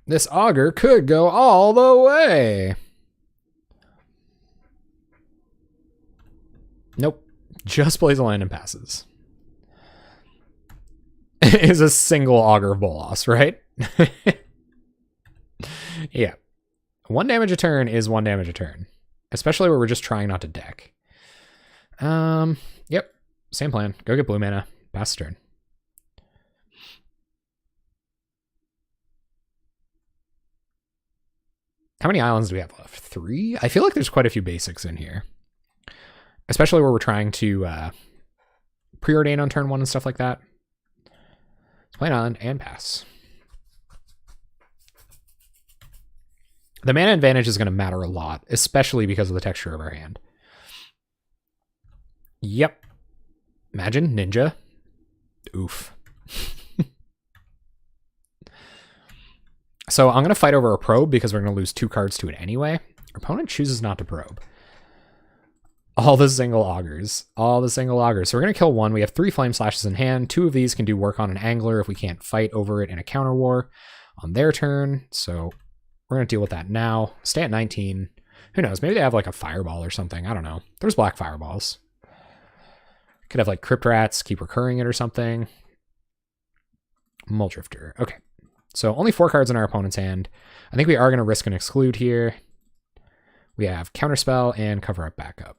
This Augur could go all the way. Nope. Just plays a land and passes. Is a single Augur of Bolas, right? Yeah. 1 damage a turn is 1 damage a turn. Especially where we're just trying not to deck. Yep. Same plan. Go get blue mana. Pass turn. How many islands do we have left? 3? I feel like there's quite a few basics in here. Especially where we're trying to preordain on turn 1 and stuff like that. Let's play an island and pass. The mana advantage is going to matter a lot, especially because of the texture of our hand. Yep. Imagine Ninja. Oof. So I'm going to fight over a Probe because we're going to lose 2 cards to it anyway. Our opponent chooses not to Probe. All the single Augurs. All the single Augurs. So we're going to kill 1. We have 3 Flame Slashes in hand. 2 of these can do work on an Angler if we can't fight over it in a counter war on their turn. So we're going to deal with that now. Stay at 19. Who knows? Maybe they have like a Fireball or something. I don't know. There's black Fireballs. Could have like Crypt Rats, keep recurring it or something. Drifter. Okay. So only 4 cards in our opponent's hand. I think we are going to risk an Exclude here. We have Counterspell and Cover Up Backup.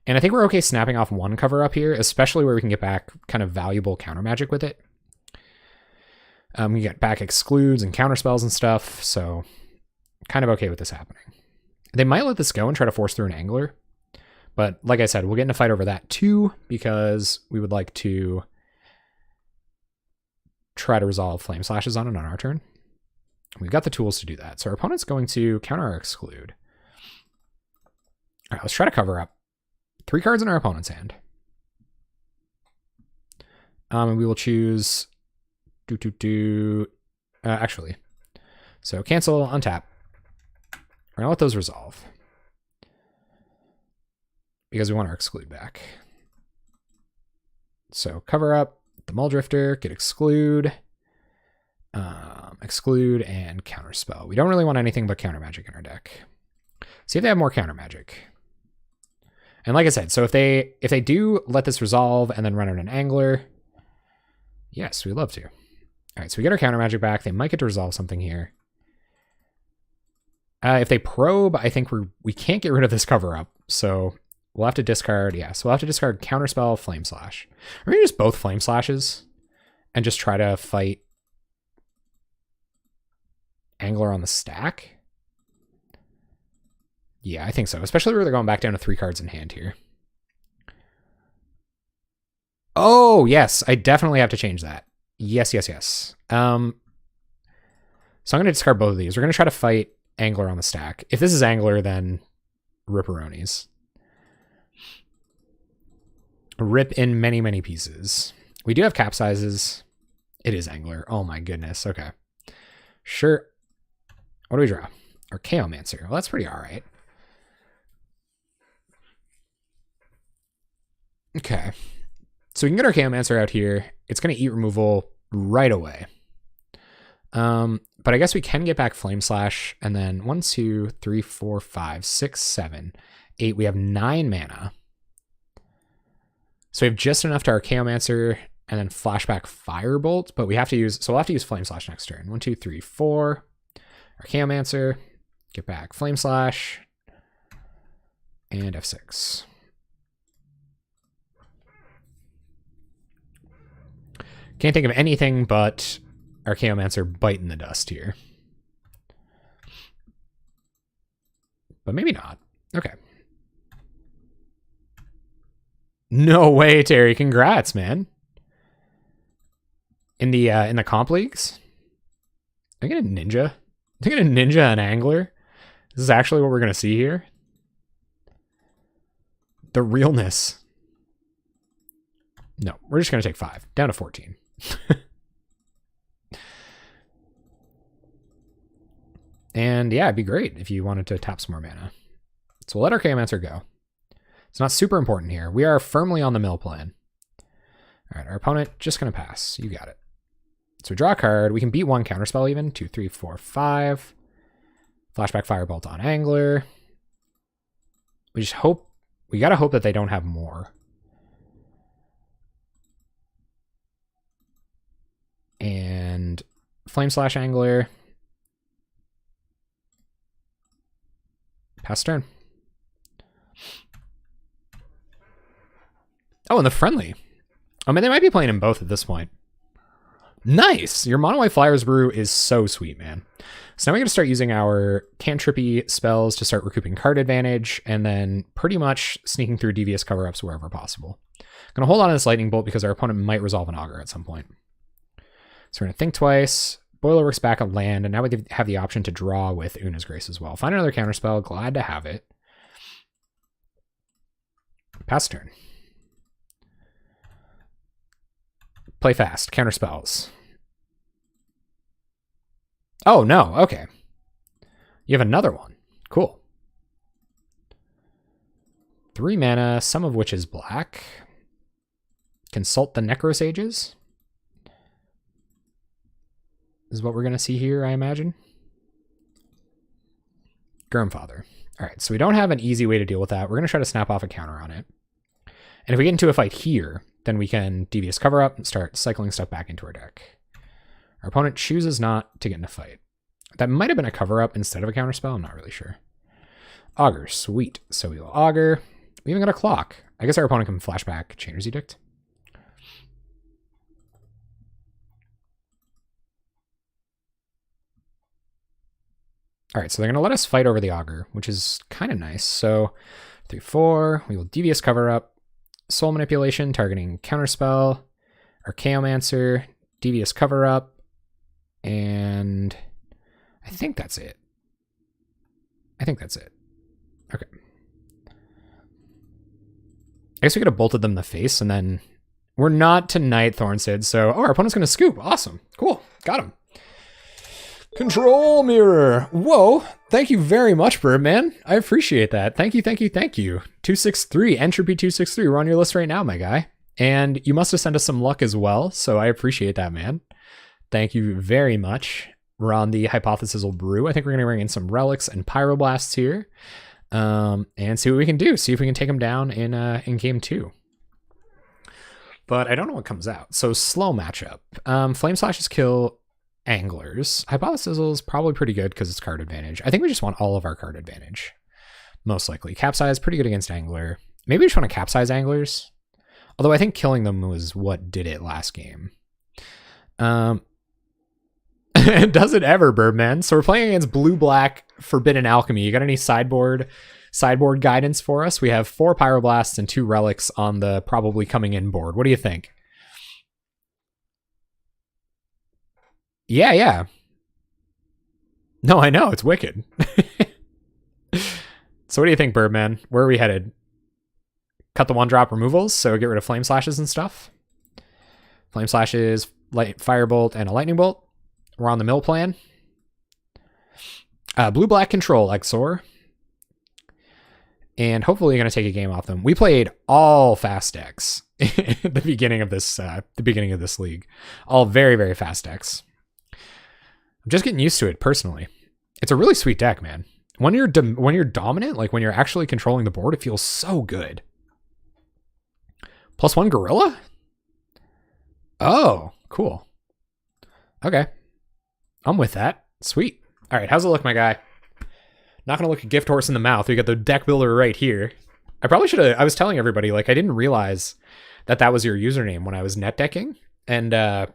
And I think we're okay snapping off 1 Cover Up here, especially where we can get back kind of valuable counter magic with it. We get back Excludes and Counterspells and stuff, so kind of okay with this happening. They might let this go and try to force through an Angler. But like I said, we'll get in a fight over that too, because we would like to try to resolve Flame Slashes on it on our turn. We've got the tools to do that. So our opponent's going to counter our Exclude. All right, let's try to cover up. 3 cards in our opponent's hand. And we will choose actually. So cancel, untap. We're gonna let those resolve because we want our exclude back. So cover up the Mull Drifter, get exclude, exclude, and counterspell. We don't really want anything but counter magic in our deck. See if they have more counter magic. And like I said, so if they do let this resolve and then run out an angler, yes, we'd love to. All right, so we get our counter magic back. They might get to resolve something here. If they probe, I think we can't get rid of this cover up, so we'll have to discard. Yeah, so we'll have to discard counterspell, flame slash. Or maybe just both flame slashes and just try to fight angler on the stack. Yeah, I think so. Especially where they're going back down to 3 cards in hand here. Oh, yes. I definitely have to change that. Yes, yes, yes. So I'm going to discard both of these. We're going to try to fight angler on the stack. If this is angler, then ripperonis. Rip in many, many pieces. We do have capsizes. It is angler. Oh my goodness. Okay. Sure. What do we draw? Our Chaomancer. Well, that's pretty all right. Okay. So we can get our Chaomancer out here. It's going to eat removal right away. But I guess we can get back Flame Slash, and then 1, 2, 3, 4, 5, 6, 7, 8. We have 9 mana. So we have just enough to our Chaomancer and then flashback Firebolt, but we have to use, so we'll have to use Flame Slash next turn. 1, 2, 3, 4. Our Chaomancer, get back Flame Slash, and F6. Can't think of anything but our Chaomancer biting the dust here. But maybe not. Okay. No way, Terry. Congrats, man. In the comp leagues? I get a ninja. I get a ninja and angler. This is actually what we're gonna see here. The realness. No, we're just gonna take 5. Down to 14. And yeah, it'd be great if you wanted to tap some more mana. So we'll let our Chaomancer go. It's not super important here. We are firmly on the mill plan. All right, our opponent just going to pass. You got it. So we draw a card. We can beat 1 counterspell even. 2, 3, 4, 5. Flashback Firebolt on angler. We just hope, we got to hope that they don't have more. And Flame Slash angler. Pass turn. Oh, and the friendly. I mean, they might be playing in both at this point. Nice! Your Mono White Flyers Brew is so sweet, man. So now we're going to start using our cantrippy spells to start recouping card advantage, and then pretty much sneaking through Devious cover-ups wherever possible. Going to hold on to this Lightning Bolt because our opponent might resolve an Augur at some point. So we're going to think twice. Boilerworks back a land, and now we have the option to draw with Una's Grace as well. Find another counterspell. Glad to have it. Pass turn. Play fast. Counterspells. Oh, no. Okay. You have another one. Cool. 3 mana, some of which is black. Consult the Necrosages. Is what we're going to see here, I imagine. Gurmfather. All right, so we don't have an easy way to deal with that. We're going to try to snap off a counter on it. And if we get into a fight here, then we can Devious cover up and start cycling stuff back into our deck. Our opponent chooses not to get in a fight. That might have been a cover up instead of a counterspell. I'm not really sure. Augur, sweet. So we will Augur. We even got a clock. I guess our opponent can flashback Chainer's Edict. All right, so they're going to let us fight over the Augur, which is kind of nice. So 3, 4, we will Devious cover up. Soul Manipulation, targeting counterspell. Our Chaomancer, Devious cover up. And I think that's it. Okay. I guess we could have bolted them in the face and then We're not tonight, Thornsid. So, our opponent's going to scoop. Awesome. Cool. Got him. Control mirror. Whoa. Thank you very much, Birdman. I appreciate that. Thank you. 263. Entropy 263. We're on your list right now, my guy. And you must have sent us some luck as well. So I appreciate that, man. Thank you very much. We're on the Hypothesical Brew. I think we're going to bring in some relics and pyroblasts here. And see what we can do. See if we can take them down in game 2. But I don't know what comes out. So slow matchup. Flame Slashes kill anglers. Hypothesical is probably pretty good because it's card advantage. I think we just want all of our card advantage. Most likely. Capsize, pretty good against angler. Maybe we just want to capsize anglers. Although I think killing them was what did it last game. Does it ever, Birdman? So we're playing against blue-black Forbidden Alchemy. You got any sideboard guidance for us? We have 4 pyroblasts and 2 relics on the probably coming in board. What do you think? Yeah. No, I know. It's wicked. So what do you think, Birdman? Where are we headed? Cut the 1-drop removals, so get rid of Flame Slashes and stuff. Flame Slashes, Firebolt, and a Lightning Bolt. We're on the mill plan. Blue-black control, Exor. And hopefully you're going to take a game off them. We played all fast decks at the beginning of this league. All very, very fast decks. I'm just getting used to it personally. It's a really sweet deck, man. When you're dominant, like when you're actually controlling the board, it feels so good. +1 gorilla? Oh, cool. Okay. I'm with that. Sweet. All right, how's it look, my guy? Not gonna look a gift horse in the mouth. We got the deck builder right here. I probably should have. I was telling everybody, like, I didn't realize that was your username when I was net decking, and I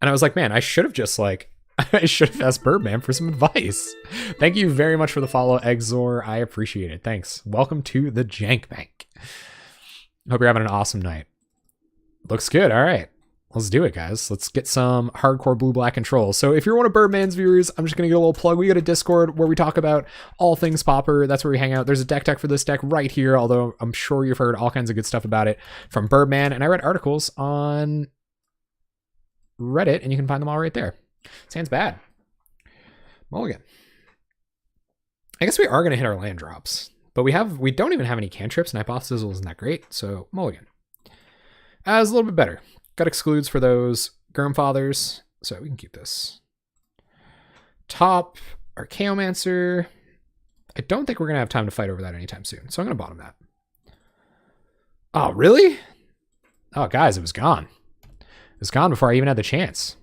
was like, man, I should have just like, I should have asked Birdman for some advice. Thank you very much for the follow, Exor. I appreciate it. Thanks. Welcome to the Jank Bank. Hope you're having an awesome night. Looks good. All right. Let's do it, guys. Let's get some hardcore blue-black control. So if you're one of Birdman's viewers, I'm just going to get a little plug. We got a Discord where we talk about all things Pauper. That's where we hang out. There's a deck for this deck right here, although I'm sure you've heard all kinds of good stuff about it from Birdman. And I read articles on Reddit, and you can find them all right there. Sounds bad. Mulligan. I guess we are going to hit our land drops, but we don't even have any cantrips, and Hypothesical isn't that great, so Mulligan. It's a little bit better. Got excludes for those Grandfathers, so we can keep this. Top, Archaeomancer. I don't think we're going to have time to fight over that anytime soon, so I'm going to bottom that. Oh, really? Oh, guys, it was gone. It was gone before I even had the chance.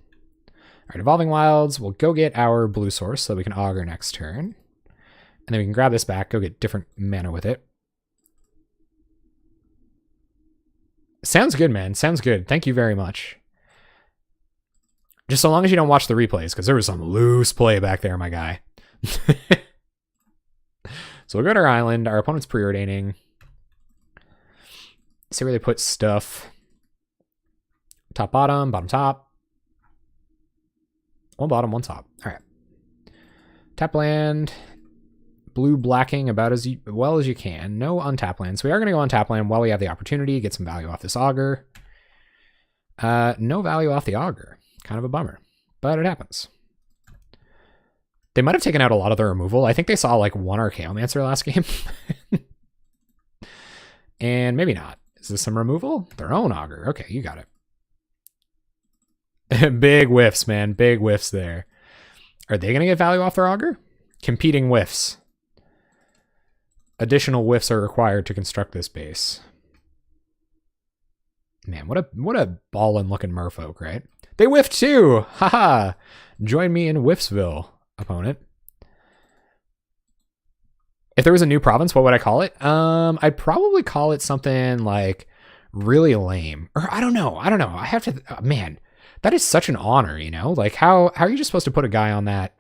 All right, Evolving Wilds. We'll go get our blue source so we can augur next turn. And then we can grab this back, go get different mana with it. Sounds good, man. Sounds good. Thank you very much. Just so long as you don't watch the replays, because there was some loose play back there, my guy. So we'll go to our island. Our opponent's preordaining. See where they put stuff. Top, bottom, top. One bottom, one top. All right. Tap land. Blue blacking about as well as you can. No untap land. So we are going to go untap land while we have the opportunity. Get some value off this augur. No value off the augur. Kind of a bummer. But it happens. They might have taken out a lot of the removal. I think they saw like 1 Archaeomancer last game. And maybe not. Is this some removal? Their own augur. Okay, you got it. Big whiffs, man. Big whiffs there. Are they going to get value off their augur? Competing whiffs. Additional whiffs are required to construct this base. Man, what a ballin' looking merfolk, right? They whiffed too! Haha! Join me in Whiffsville, opponent. If there was a new province, what would I call it? I'd probably call it something like really lame. Or I don't know. I have to, man, that is such an honor, you know? Like how are you just supposed to put a guy on that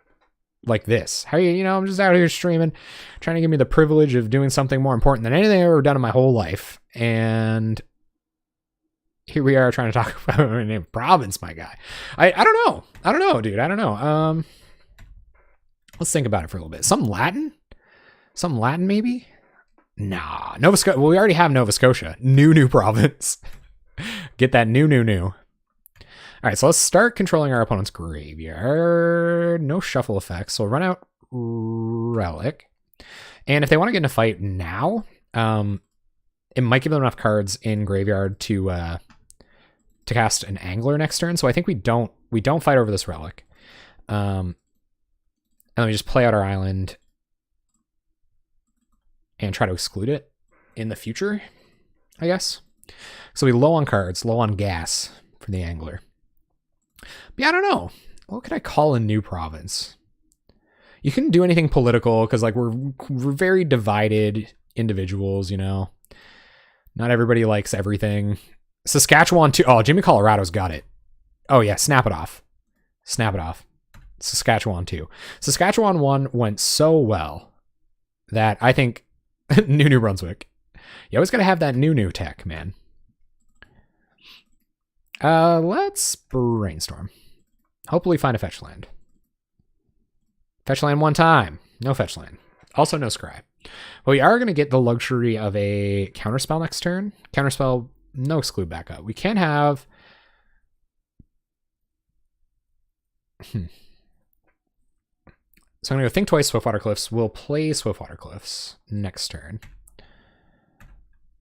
like this? How are you I'm just out here streaming, trying to give me the privilege of doing something more important than anything I've ever done in my whole life. And here we are trying to talk about a province, my guy. I don't know, dude. I don't know. Let's think about it for a little bit. Something Latin, maybe? Nah, Nova Scotia. Well, we already have Nova Scotia. New province. Get that new. All right, so let's start controlling our opponent's graveyard. No shuffle effects, so we'll run out Relic. And if they want to get in a fight now, it might give them enough cards in graveyard to cast an Angler next turn. So I think we don't fight over this Relic. And then we just play out our island and try to exclude it in the future, I guess. So we low on cards, low on gas for the Angler. But yeah, I don't know. What could I call a new province? You couldn't do anything political because like we're very divided individuals, you know. Not everybody likes everything. Saskatchewan too. Oh, Jimmy Colorado's got it. Oh yeah, snap it off. Snap it off. Saskatchewan too. Saskatchewan 1 went so well that I think New Brunswick. You always gotta have that new tech, man. Let's brainstorm. Hopefully find a fetch land. Fetch land one time. No fetch land. Also no scry. But we are going to get the luxury of a counterspell next turn. Counterspell, no exclude backup. We can have... So I'm going to go think twice, Swiftwater Cliffs. We'll play Swiftwater Cliffs next turn.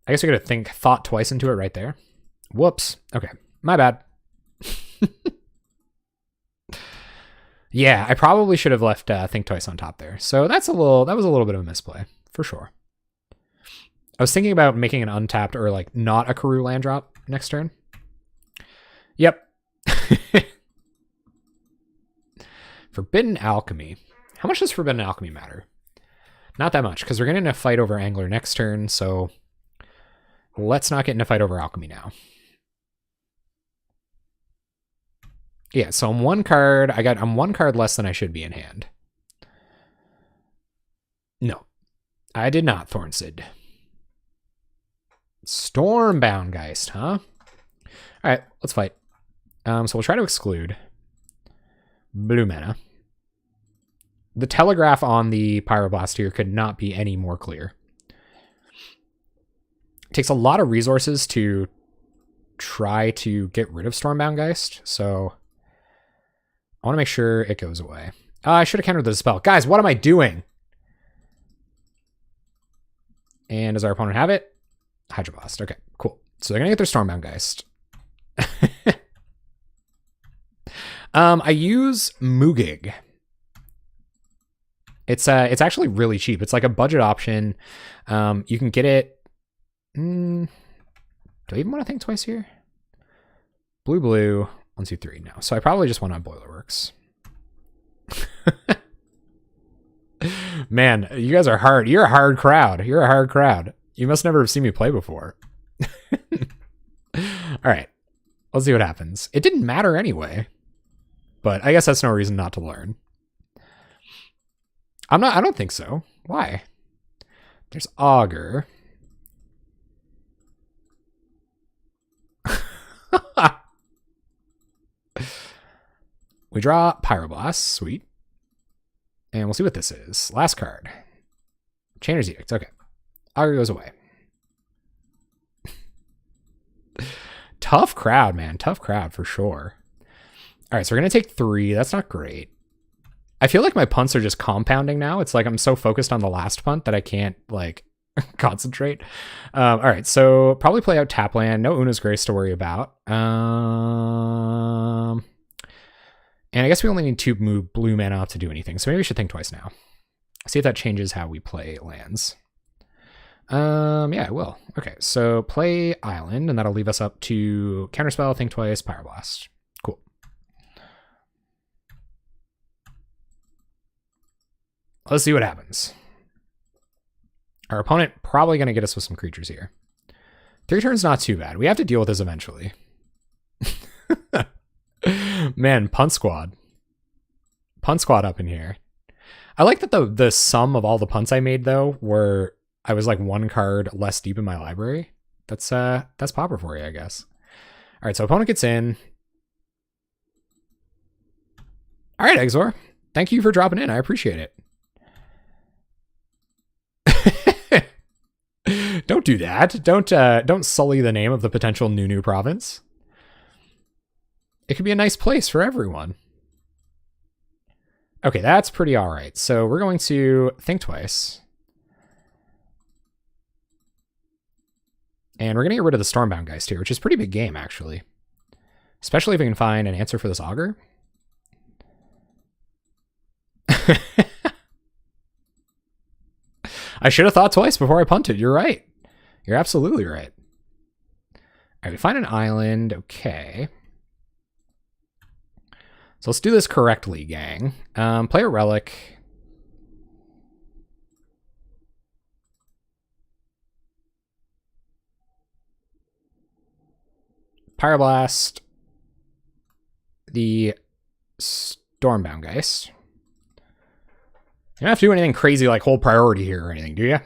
I guess we're going to thought twice into it right there. Whoops. Okay. My bad. Yeah, I probably should have left think twice on top there. So that was a little bit of a misplay for sure. I was thinking about making an untapped or like not a Karoo land drop next turn. Yep. Forbidden Alchemy. How much does Forbidden Alchemy matter? Not that much, because we're getting in a fight over Angler next turn, so let's not get in a fight over Alchemy now. Yeah, so I'm one card. I'm one card less than I should be in hand. No, I did not, Thornsid. Stormbound Geist, huh? All right, let's fight. So we'll try to exclude blue mana. The telegraph on the Pyroblast here could not be any more clear. It takes a lot of resources to try to get rid of Stormbound Geist, so I want to make sure it goes away. I should have countered the spell. Guys, what am I doing? And does our opponent have it? Hydroblast. Okay, cool. So they're going to get their Stormbound Geist. I use Mugig. It's actually really cheap. It's like a budget option. You can get it. Do I even want to think twice here? Blue. 1, 2, 3. No. So I probably just went on Boilerworks. Man, you guys are hard. You're a hard crowd. You're a hard crowd. You must never have seen me play before. All right. Let's see what happens. It didn't matter anyway. But I guess that's no reason not to learn. I don't think so. Why? There's Augur. We draw Pyroblast. Sweet. And we'll see what this is. Last card. Chainer's Edict. Okay. Augur goes away. Tough crowd, man. Tough crowd for sure. All right, so we're going to take 3. That's not great. I feel like my punts are just compounding now. It's like I'm so focused on the last punt that I can't, like, concentrate. All right, so probably play out Tapland. No Una's Grace to worry about. And I guess we only need 2 blue mana up to do anything, so maybe we should think twice now. See if that changes how we play lands. Yeah, it will. Okay, so play Island, and that'll leave us up to Counterspell, Think Twice, Pyroblast. Cool. Let's see what happens. Our opponent probably going to get us with some creatures here. 3 turns, not too bad. We have to deal with this eventually. Man, Punt Squad. Punt Squad up in here. I like that the sum of all the punts I made, though, were I was like 1 card less deep in my library. That's Pauper for you, I guess. All right, so opponent gets in. All right, Exor. Thank you for dropping in. I appreciate it. Don't do that. Don't sully the name of the potential new province. It could be a nice place for everyone. Okay, that's pretty all right. So we're going to think twice. And we're going to get rid of the Stormbound Geist here, which is a pretty big game, actually. Especially if we can find an answer for this Augur. I should have thought twice before I punted. You're right. You're absolutely right. All right, we find an island. Okay. So let's do this correctly, gang. Play a relic. Pyroblast. The Stormbound Geist. You don't have to do anything crazy like hold priority here or anything, do you?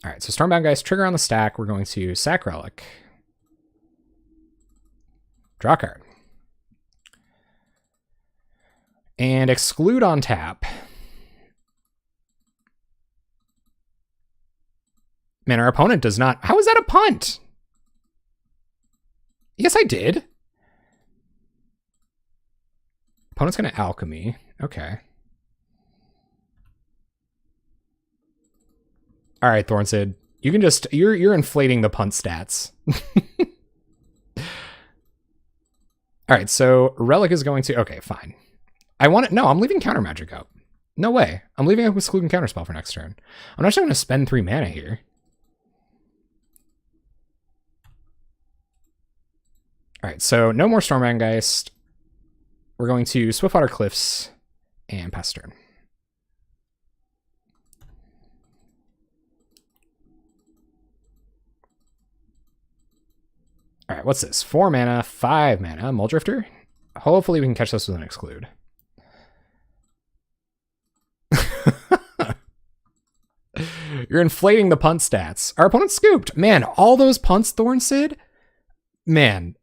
All right, so Stormbound Geist, trigger on the stack. We're going to sack relic. Draw a card. And exclude on tap. Man, our opponent does not... How is that a punt? Yes, I did. Opponent's going to Alchemy. Okay. All right, Thornsid. You can just... You're inflating the punt stats. All right, so Relic is going to... Okay, fine. I want it... No, I'm leaving Counter Magic up. No way. I'm leaving it with Exclude and Counterspell for next turn. I'm not going to spend 3 mana here. All right, so no more Stormbound Geist. We're going to Swiftwater Cliffs and pass turn. All right, what's this? 4 mana, 5 mana, Muldrifter. Hopefully we can catch this with an Exclude. You're inflating the punt stats. Our opponent scooped. Man, all those punts, Thornsid. Man.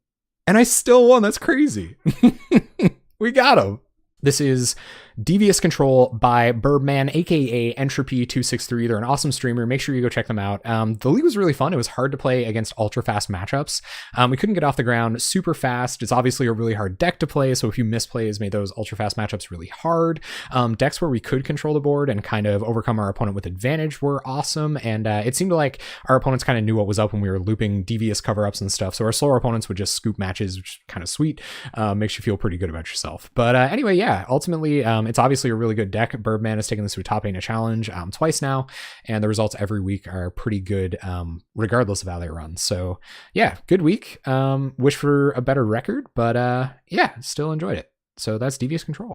And I still won. That's crazy. We got him. This is Devious Control by Birbman, aka Entropy263. They're an awesome streamer. Make sure you go check them out. The league was really fun. It was hard to play against ultra fast matchups. We couldn't get off the ground super fast. It's obviously a really hard deck to play, so a few misplays made those ultra fast matchups really hard. Decks where we could control the board and kind of overcome our opponent with advantage were awesome, and it seemed like our opponents kind of knew what was up when we were looping Devious cover-ups and stuff, so our slower opponents would just scoop matches, which is kind of sweet. Makes you feel pretty good about yourself. But anyway, yeah, ultimately, it's obviously a really good deck. Birbman has taken this to a top 8 in a challenge twice now, and the results every week are pretty good, regardless of how they run. So yeah, good week. Wish for a better record, but yeah, still enjoyed it. So that's Devious Control.